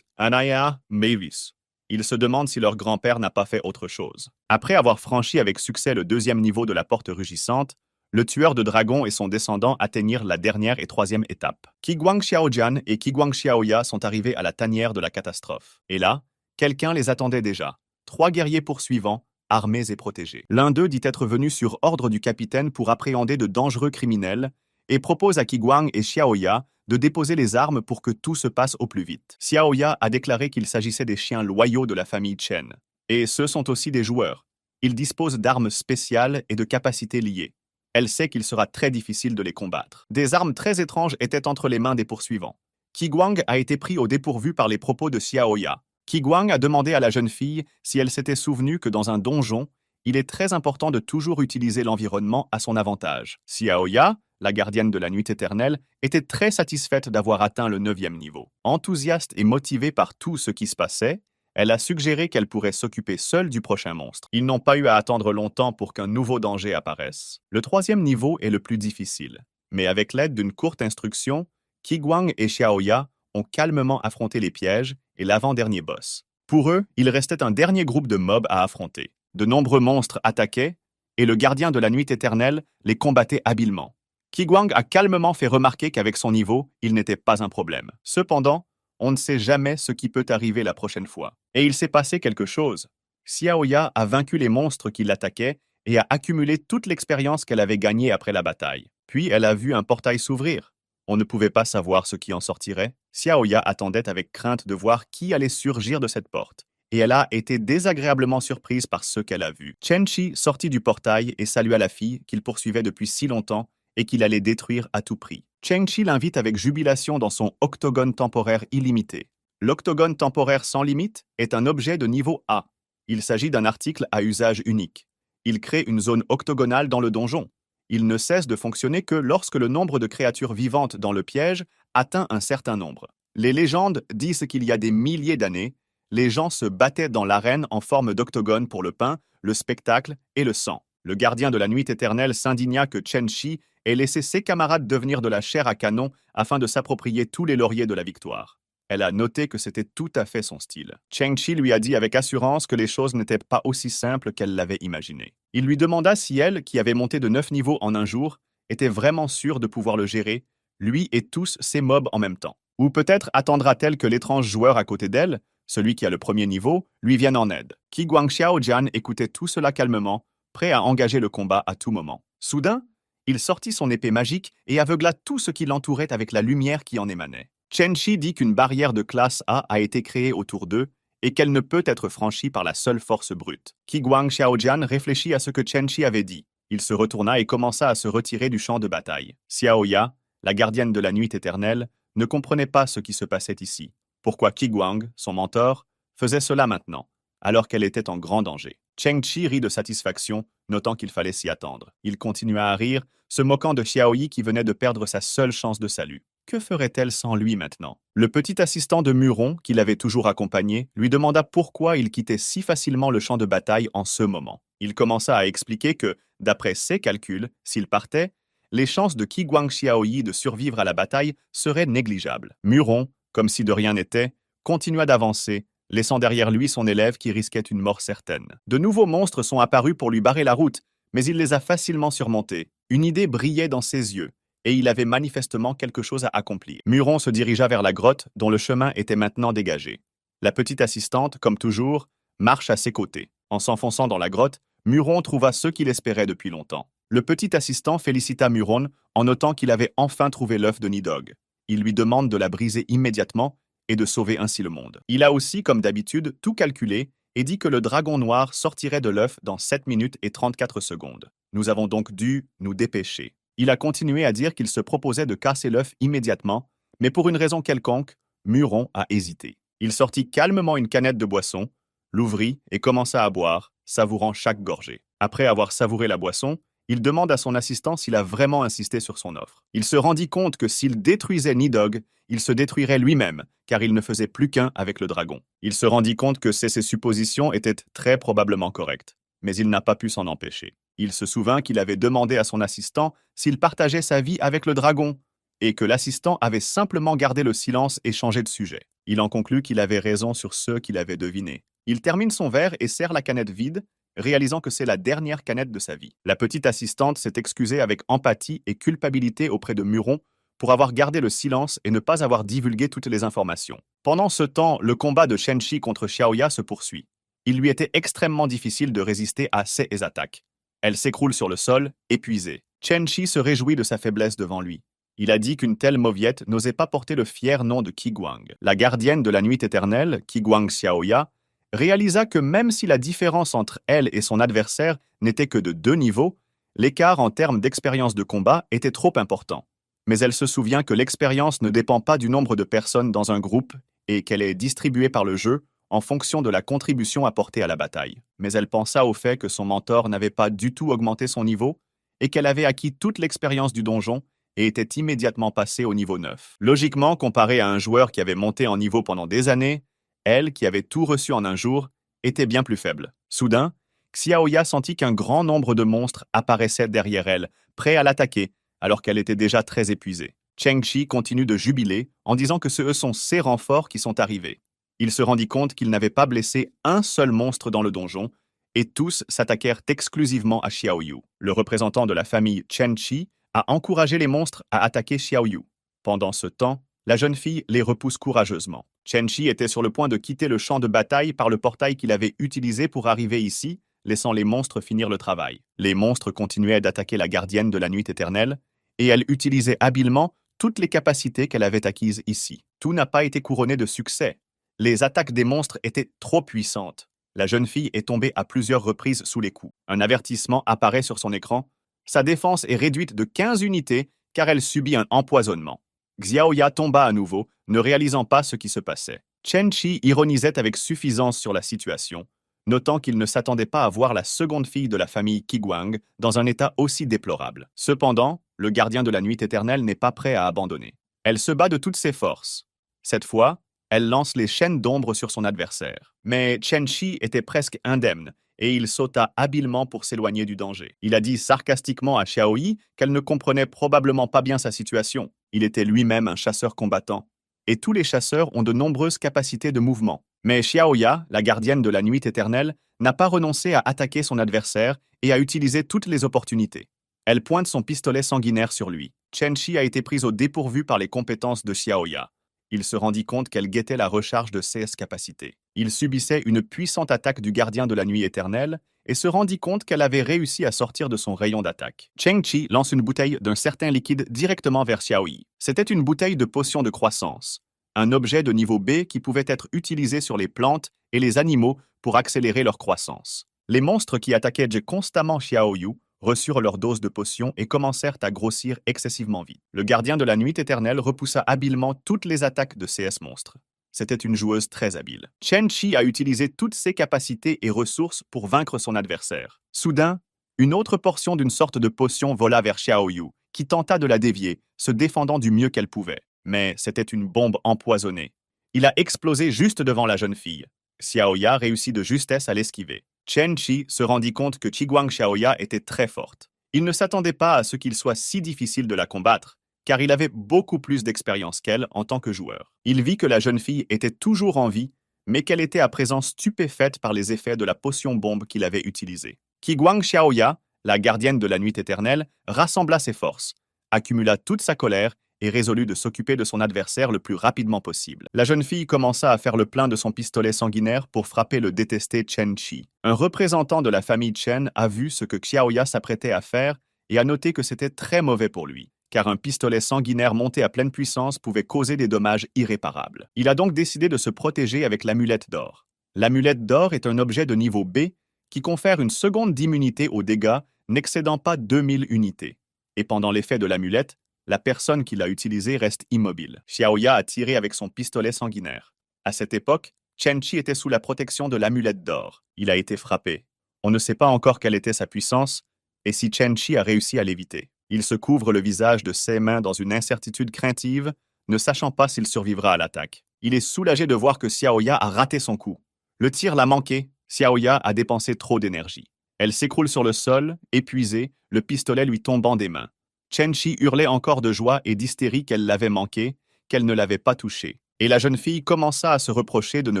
A: Anaya Mavis. Ils se demandent si leur grand-père n'a pas fait autre chose. Après avoir franchi avec succès le 2e niveau de la porte rugissante, le tueur de dragons et son descendant atteignirent la dernière et 3e étape. Qiguang Xiaojian et Qiguang Xiaoya sont arrivés à la tanière de la catastrophe. Et là, quelqu'un les attendait déjà. 3 guerriers poursuivants, armés et protégés. L'un d'eux dit être venu sur ordre du capitaine pour appréhender de dangereux criminels et propose à Qiguang et Xiaoya de déposer les armes pour que tout se passe au plus vite. Xiaoya a déclaré qu'il s'agissait des chiens loyaux de la famille Chen. Et ceux sont aussi des joueurs. Ils disposent d'armes spéciales et de capacités liées. Elle sait qu'il sera très difficile de les combattre. Des armes très étranges étaient entre les mains des poursuivants. Qi Guang a été pris au dépourvu par les propos de Xiaoya. Qi Guang a demandé à la jeune fille si elle s'était souvenue que dans un donjon, il est très important de toujours utiliser l'environnement à son avantage. Xiaoya, la gardienne de la nuit éternelle, était très satisfaite d'avoir atteint le 9e niveau. Enthousiaste et motivée par tout ce qui se passait, elle a suggéré qu'elle pourrait s'occuper seule du prochain monstre. Ils n'ont pas eu à attendre longtemps pour qu'un nouveau danger apparaisse. Le 3e niveau est le plus difficile, mais avec l'aide d'une courte instruction, Qi Guang et Xiaoya ont calmement affronté les pièges et l'avant-dernier boss. Pour eux, il restait un dernier groupe de mobs à affronter. De nombreux monstres attaquaient, et le gardien de la nuit éternelle les combattait habilement. Qi Guang a calmement fait remarquer qu'avec son niveau, il n'était pas un problème. Cependant, on ne sait jamais ce qui peut arriver la prochaine fois. Et il s'est passé quelque chose. Xiaoya a vaincu les monstres qui l'attaquaient et a accumulé toute l'expérience qu'elle avait gagnée après la bataille. Puis elle a vu un portail s'ouvrir. On ne pouvait pas savoir ce qui en sortirait. Xiaoya attendait avec crainte de voir qui allait surgir de cette porte. Et elle a été désagréablement surprise par ce qu'elle a vu. Chen Qi sortit du portail et salua la fille qu'il poursuivait depuis si longtemps et qu'il allait détruire à tout prix. Chen Qi l'invite avec jubilation dans son octogone temporaire illimité. L'octogone temporaire sans limite est un objet de niveau A. Il s'agit d'un article à usage unique. Il crée une zone octogonale dans le donjon. Il ne cesse de fonctionner que lorsque le nombre de créatures vivantes dans le piège atteint un certain nombre. Les légendes disent qu'il y a des milliers d'années, les gens se battaient dans l'arène en forme d'octogone pour le pain, le spectacle et le sang. Le gardien de la nuit éternelle s'indigna que Chen Qi ait laissé ses camarades devenir de la chair à canon afin de s'approprier tous les lauriers de la victoire. Elle a noté que c'était tout à fait son style. Chen Qi lui a dit avec assurance que les choses n'étaient pas aussi simples qu'elle l'avait imaginé. Il lui demanda si elle, qui avait monté de 9 niveaux en un jour, était vraiment sûre de pouvoir le gérer, lui et tous ses mobs en même temps. Ou peut-être attendra-t-elle que l'étrange joueur à côté d'elle, celui qui a le premier niveau, lui vienne en aide. Qi Guangxiao Jian écoutait tout cela calmement, prêt à engager le combat à tout moment. Soudain, il sortit son épée magique et aveugla tout ce qui l'entourait avec la lumière qui en émanait. Chen Qi dit qu'une barrière de classe A été créée autour d'eux et qu'elle ne peut être franchie par la seule force brute. Qi Guang Xiaojian réfléchit à ce que Chen Qi avait dit. Il se retourna et commença à se retirer du champ de bataille. Xiaoya, la gardienne de la nuit éternelle, ne comprenait pas ce qui se passait ici. Pourquoi Qi Guang, son mentor, faisait cela maintenant, alors qu'elle était en grand danger. Cheng Qi rit de satisfaction, notant qu'il fallait s'y attendre. Il continua à rire, se moquant de Xiaoyi qui venait de perdre sa seule chance de salut. Que ferait-elle sans lui maintenant? Le petit assistant de Muron, qui l'avait toujours accompagné, lui demanda pourquoi il quittait si facilement le champ de bataille en ce moment. Il commença à expliquer que, d'après ses calculs, s'il partait, les chances de Qi Guang Xiaoyi de survivre à la bataille seraient négligeables. Muron, comme si de rien n'était, continua d'avancer, laissant derrière lui son élève qui risquait une mort certaine. De nouveaux monstres sont apparus pour lui barrer la route, mais il les a facilement surmontés. Une idée brillait dans ses yeux, et il avait manifestement quelque chose à accomplir. Muron se dirigea vers la grotte, dont le chemin était maintenant dégagé. La petite assistante, comme toujours, marche à ses côtés. En s'enfonçant dans la grotte, Muron trouva ce qu'il espérait depuis longtemps. Le petit assistant félicita Muron en notant qu'il avait enfin trouvé l'œuf de Nidhogg. Il lui demande de la briser immédiatement et de sauver ainsi le monde. Il a aussi, comme d'habitude, tout calculé et dit que le dragon noir sortirait de l'œuf dans 7 minutes et 34 secondes. Nous avons donc dû nous dépêcher. Il a continué à dire qu'il se proposait de casser l'œuf immédiatement, mais pour une raison quelconque, Muron a hésité. Il sortit calmement une canette de boisson, l'ouvrit et commença à boire, savourant chaque gorgée. Après avoir savouré la boisson, il demande à son assistant s'il a vraiment insisté sur son offre. Il se rendit compte que s'il détruisait Nidhogg, il se détruirait lui-même, car il ne faisait plus qu'un avec le dragon. Il se rendit compte que ses suppositions étaient très probablement correctes, mais il n'a pas pu s'en empêcher. Il se souvint qu'il avait demandé à son assistant s'il partageait sa vie avec le dragon, et que l'assistant avait simplement gardé le silence et changé de sujet. Il en conclut qu'il avait raison sur ce qu'il avait deviné. Il termine son verre et serre la canette vide, réalisant que c'est la dernière canette de sa vie. La petite assistante s'est excusée avec empathie et culpabilité auprès de Muron pour avoir gardé le silence et ne pas avoir divulgué toutes les informations. Pendant ce temps, le combat de Chen Qi contre Xiaoya se poursuit. Il lui était extrêmement difficile de résister à ses attaques. Elle s'écroule sur le sol, épuisée. Chen Qi se réjouit de sa faiblesse devant lui. Il a dit qu'une telle mauviette n'osait pas porter le fier nom de Qi Guang. La gardienne de la nuit éternelle, Qi Guang Xiaoya, réalisa que même si la différence entre elle et son adversaire n'était que de 2 niveaux, l'écart en termes d'expérience de combat était trop important. Mais elle se souvient que l'expérience ne dépend pas du nombre de personnes dans un groupe et qu'elle est distribuée par le jeu en fonction de la contribution apportée à la bataille. Mais elle pensa au fait que son mentor n'avait pas du tout augmenté son niveau et qu'elle avait acquis toute l'expérience du donjon et était immédiatement passée au niveau 9. Logiquement, comparé à un joueur qui avait monté en niveau pendant des années, elle, qui avait tout reçu en un jour, était bien plus faible. Soudain, Xiaoya sentit qu'un grand nombre de monstres apparaissaient derrière elle, prêts à l'attaquer, alors qu'elle était déjà très épuisée. Cheng-Chi continue de jubiler en disant que ce sont ses renforts qui sont arrivés. Il se rendit compte qu'il n'avait pas blessé un seul monstre dans le donjon, et tous s'attaquèrent exclusivement à Xiaoyu. Le représentant de la famille Chen-Chi a encouragé les monstres à attaquer Xiaoyu. Pendant ce temps, la jeune fille les repousse courageusement. Chen-Chi était sur le point de quitter le champ de bataille par le portail qu'il avait utilisé pour arriver ici, laissant les monstres finir le travail. Les monstres continuaient d'attaquer la gardienne de la nuit éternelle, et elle utilisait habilement toutes les capacités qu'elle avait acquises ici. Tout n'a pas été couronné de succès. Les attaques des monstres étaient trop puissantes. La jeune fille est tombée à plusieurs reprises sous les coups. Un avertissement apparaît sur son écran. Sa défense est réduite de 15 unités car elle subit un empoisonnement. Xiaoya tomba à nouveau, ne réalisant pas ce qui se passait. Chen-Chi ironisait avec suffisance sur la situation, notant qu'il ne s'attendait pas à voir la seconde fille de la famille Qiguang dans un état aussi déplorable. Cependant, le gardien de la nuit éternelle n'est pas prêt à abandonner. Elle se bat de toutes ses forces. Cette fois, elle lance les chaînes d'ombre sur son adversaire. Mais Chen-Chi était presque indemne, et il sauta habilement pour s'éloigner du danger. Il a dit sarcastiquement à Xiaoyi qu'elle ne comprenait probablement pas bien sa situation. Il était lui-même un chasseur combattant. Et tous les chasseurs ont de nombreuses capacités de mouvement. Mais Xiaoya, la gardienne de la nuit éternelle, n'a pas renoncé à attaquer son adversaire et à utiliser toutes les opportunités. Elle pointe son pistolet sanguinaire sur lui. Chen-Chi a été prise au dépourvu par les compétences de Xiaoya. Il se rendit compte qu'elle guettait la recharge de ses capacités. Il subissait une puissante attaque du gardien de la nuit éternelle et se rendit compte qu'elle avait réussi à sortir de son rayon d'attaque. Cheng-Chi lance une bouteille d'un certain liquide directement vers Xiaoyi. C'était une bouteille de potion de croissance, un objet de niveau B qui pouvait être utilisé sur les plantes et les animaux pour accélérer leur croissance. Les monstres qui attaquaient constamment Xiaoyu reçurent leur dose de potion et commencèrent à grossir excessivement vite. Le gardien de la nuit éternelle repoussa habilement toutes les attaques de CS monstres. C'était une joueuse très habile. Chen-Chi a utilisé toutes ses capacités et ressources pour vaincre son adversaire. Soudain, une autre portion d'une sorte de potion vola vers Xiaoyu, qui tenta de la dévier, se défendant du mieux qu'elle pouvait. Mais c'était une bombe empoisonnée. Il a explosé juste devant la jeune fille. Xiaoya réussit de justesse à l'esquiver. Chen-Chi se rendit compte que Qiguang Xiaoya était très forte. Il ne s'attendait pas à ce qu'il soit si difficile de la combattre, car il avait beaucoup plus d'expérience qu'elle en tant que joueur. Il vit que la jeune fille était toujours en vie, mais qu'elle était à présent stupéfaite par les effets de la potion bombe qu'il avait utilisée. Qiguang Xiaoya, la gardienne de la nuit éternelle, rassembla ses forces, accumula toute sa colère et résolut de s'occuper de son adversaire le plus rapidement possible. La jeune fille commença à faire le plein de son pistolet sanguinaire pour frapper le détesté Chen-Chi. Un représentant de la famille Chen a vu ce que Xiaoya s'apprêtait à faire et a noté que c'était très mauvais pour lui, car un pistolet sanguinaire monté à pleine puissance pouvait causer des dommages irréparables. Il a donc décidé de se protéger avec l'amulette d'or. L'amulette d'or est un objet de niveau B qui confère une seconde d'immunité aux dégâts n'excédant pas 2000 unités. Et pendant l'effet de l'amulette, la personne qui l'a utilisé reste immobile. Xiaoya a tiré avec son pistolet sanguinaire. À cette époque, Chen-Chi était sous la protection de l'amulette d'or. Il a été frappé. On ne sait pas encore quelle était sa puissance et si Chen-Chi a réussi à l'éviter. Il se couvre le visage de ses mains dans une incertitude craintive, ne sachant pas s'il survivra à l'attaque. Il est soulagé de voir que Xiaoya a raté son coup. Le tir l'a manqué. Xiaoya a dépensé trop d'énergie. Elle s'écroule sur le sol, épuisée, le pistolet lui tombant des mains. Chen-Chi hurlait encore de joie et d'hystérie qu'elle l'avait manqué, qu'elle ne l'avait pas touché. Et la jeune fille commença à se reprocher de ne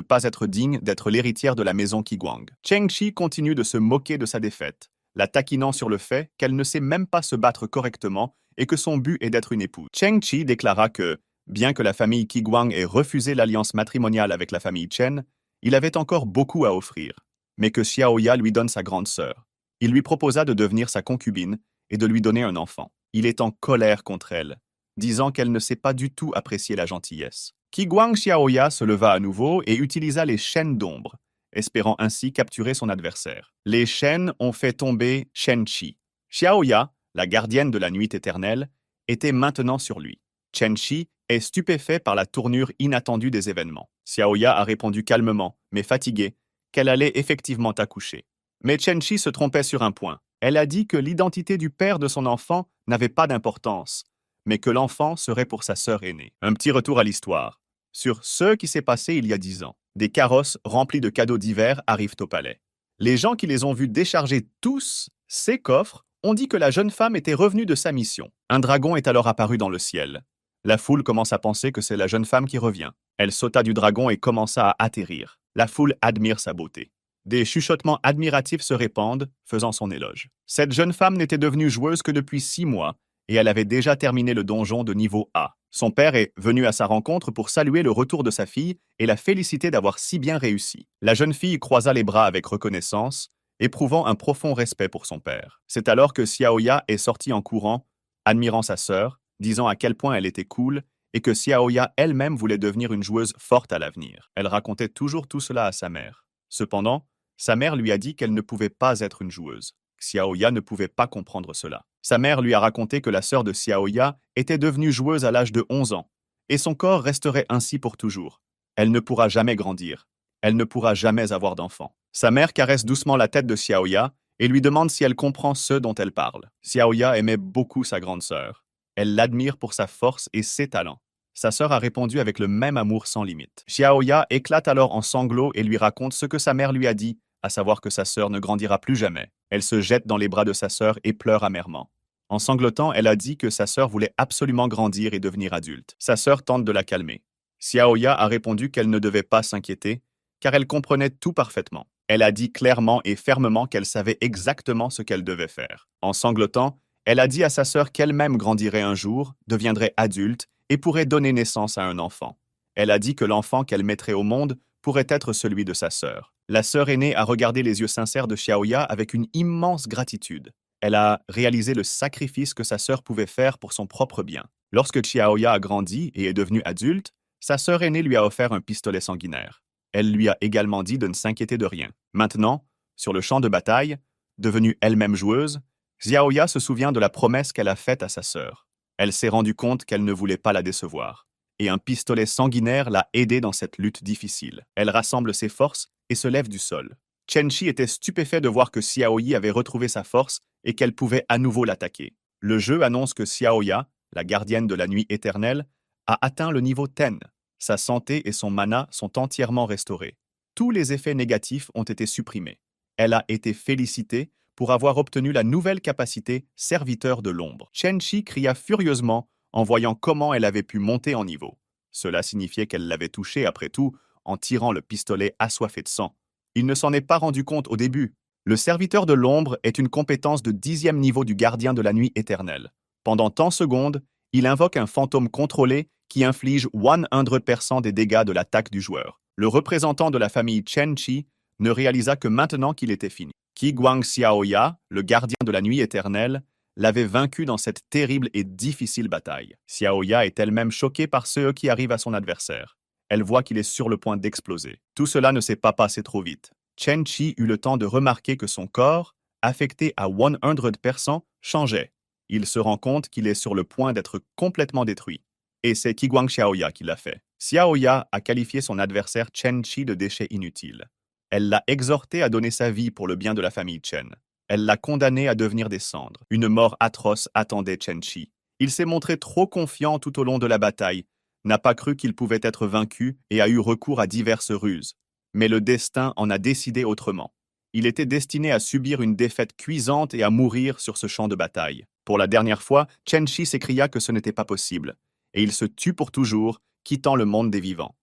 A: pas être digne d'être l'héritière de la maison Qiguang. Cheng-Chi continue de se moquer de sa défaite, la taquinant sur le fait qu'elle ne sait même pas se battre correctement et que son but est d'être une épouse. Cheng-Chi déclara que, bien que la famille Qiguang ait refusé l'alliance matrimoniale avec la famille Chen, il avait encore beaucoup à offrir, mais que Xiaoya lui donne sa grande sœur. Il lui proposa de devenir sa concubine et de lui donner un enfant. Il est en colère contre elle, disant qu'elle ne sait pas du tout apprécier la gentillesse. Qiguang Xiaoya se leva à nouveau et utilisa les chaînes d'ombre. espérant ainsi capturer son adversaire. Les Shen ont fait tomber Chen Qi. Xiaoya, la gardienne de la nuit éternelle, était maintenant sur lui. Chen Qi est stupéfait par la tournure inattendue des événements. Xiaoya a répondu calmement, mais fatiguée, qu'elle allait effectivement accoucher. Mais Chen Qi se trompait sur un point. Elle a dit que l'identité du père de son enfant n'avait pas d'importance, mais que l'enfant serait pour sa sœur aînée. Un petit retour à l'histoire. Sur ce qui s'est passé il y a 10 ans, des carrosses remplis de cadeaux divers arrivent au palais. Les gens qui les ont vus décharger tous ces coffres ont dit que la jeune femme était revenue de sa mission. Un dragon est alors apparu dans le ciel. La foule commence à penser que c'est la jeune femme qui revient. Elle sauta du dragon et commença à atterrir. La foule admire sa beauté. Des chuchotements admiratifs se répandent, faisant son éloge. Cette jeune femme n'était devenue joueuse que depuis 6 mois, et elle avait déjà terminé le donjon de niveau A. Son père est venu à sa rencontre pour saluer le retour de sa fille et la féliciter d'avoir si bien réussi. La jeune fille croisa les bras avec reconnaissance, éprouvant un profond respect pour son père. C'est alors que Xiaoya est sortie en courant, admirant sa sœur, disant à quel point elle était cool et que Xiaoya elle-même voulait devenir une joueuse forte à l'avenir. Elle racontait toujours tout cela à sa mère. Cependant, sa mère lui a dit qu'elle ne pouvait pas être une joueuse. Xiaoya ne pouvait pas comprendre cela. Sa mère lui a raconté que la sœur de Xiaoya était devenue joueuse à l'âge de 11 ans, et son corps resterait ainsi pour toujours. Elle ne pourra jamais grandir. Elle ne pourra jamais avoir d'enfant. Sa mère caresse doucement la tête de Xiaoya et lui demande si elle comprend ce dont elle parle. Xiaoya aimait beaucoup sa grande sœur. Elle l'admire pour sa force et ses talents. Sa sœur a répondu avec le même amour sans limite. Xiaoya éclate alors en sanglots et lui raconte ce que sa mère lui a dit, à savoir que sa sœur ne grandira plus jamais. Elle se jette dans les bras de sa sœur et pleure amèrement. En sanglotant, elle a dit que sa sœur voulait absolument grandir et devenir adulte. Sa sœur tente de la calmer. Xiaoya a répondu qu'elle ne devait pas s'inquiéter, car elle comprenait tout parfaitement. Elle a dit clairement et fermement qu'elle savait exactement ce qu'elle devait faire. En sanglotant, elle a dit à sa sœur qu'elle-même grandirait un jour, deviendrait adulte et pourrait donner naissance à un enfant. Elle a dit que l'enfant qu'elle mettrait au monde pourrait être celui de sa sœur. La sœur aînée a regardé les yeux sincères de Xiaoya avec une immense gratitude. Elle a réalisé le sacrifice que sa sœur pouvait faire pour son propre bien. Lorsque Xiaoya a grandi et est devenue adulte, sa sœur aînée lui a offert un pistolet sanguinaire. Elle lui a également dit de ne s'inquiéter de rien. Maintenant, sur le champ de bataille, devenue elle-même joueuse, Xiaoya se souvient de la promesse qu'elle a faite à sa sœur. Elle s'est rendue compte qu'elle ne voulait pas la décevoir. Et un pistolet sanguinaire l'a aidée dans cette lutte difficile. Elle rassemble ses forces et se lève du sol. Chen Qi était stupéfait de voir que Xiaoyi avait retrouvé sa force et qu'elle pouvait à nouveau l'attaquer. Le jeu annonce que Xiaoya, la gardienne de la nuit éternelle, a atteint le niveau 10. Sa santé et son mana sont entièrement restaurés. Tous les effets négatifs ont été supprimés. Elle a été félicitée pour avoir obtenu la nouvelle capacité serviteur de l'ombre. Chen Qi cria furieusement en voyant comment elle avait pu monter en niveau. Cela signifiait qu'elle l'avait touché après tout en tirant le pistolet assoiffé de sang. Il ne s'en est pas rendu compte au début. Le serviteur de l'ombre est une compétence de 10e niveau du gardien de la nuit éternelle. Pendant 10 secondes, il invoque un fantôme contrôlé qui inflige 100% des dégâts de l'attaque du joueur. Le représentant de la famille Chen Qi ne réalisa que maintenant qu'il était fini. Qi Guang Xiaoya, le gardien de la nuit éternelle, l'avait vaincu dans cette terrible et difficile bataille. Xiaoya est elle-même choquée par ce qui arrive à son adversaire. Elle voit qu'il est sur le point d'exploser. Tout cela ne s'est pas passé trop vite. Chen Qi eut le temps de remarquer que son corps, affecté à 100%, changeait. Il se rend compte qu'il est sur le point d'être complètement détruit. Et c'est Qi Guang Xiaoya qui l'a fait. Xiaoya a qualifié son adversaire Chen Qi de déchet inutile. Elle l'a exhorté à donner sa vie pour le bien de la famille Chen. Elle l'a condamné à devenir des cendres. Une mort atroce attendait Chen Qi. Il s'est montré trop confiant tout au long de la bataille, n'a pas cru qu'il pouvait être vaincu et a eu recours à diverses ruses. Mais le destin en a décidé autrement. Il était destiné à subir une défaite cuisante et à mourir sur ce champ de bataille. Pour la dernière fois, Chen Qi s'écria que ce n'était pas possible, et il se tut pour toujours, quittant le monde des vivants.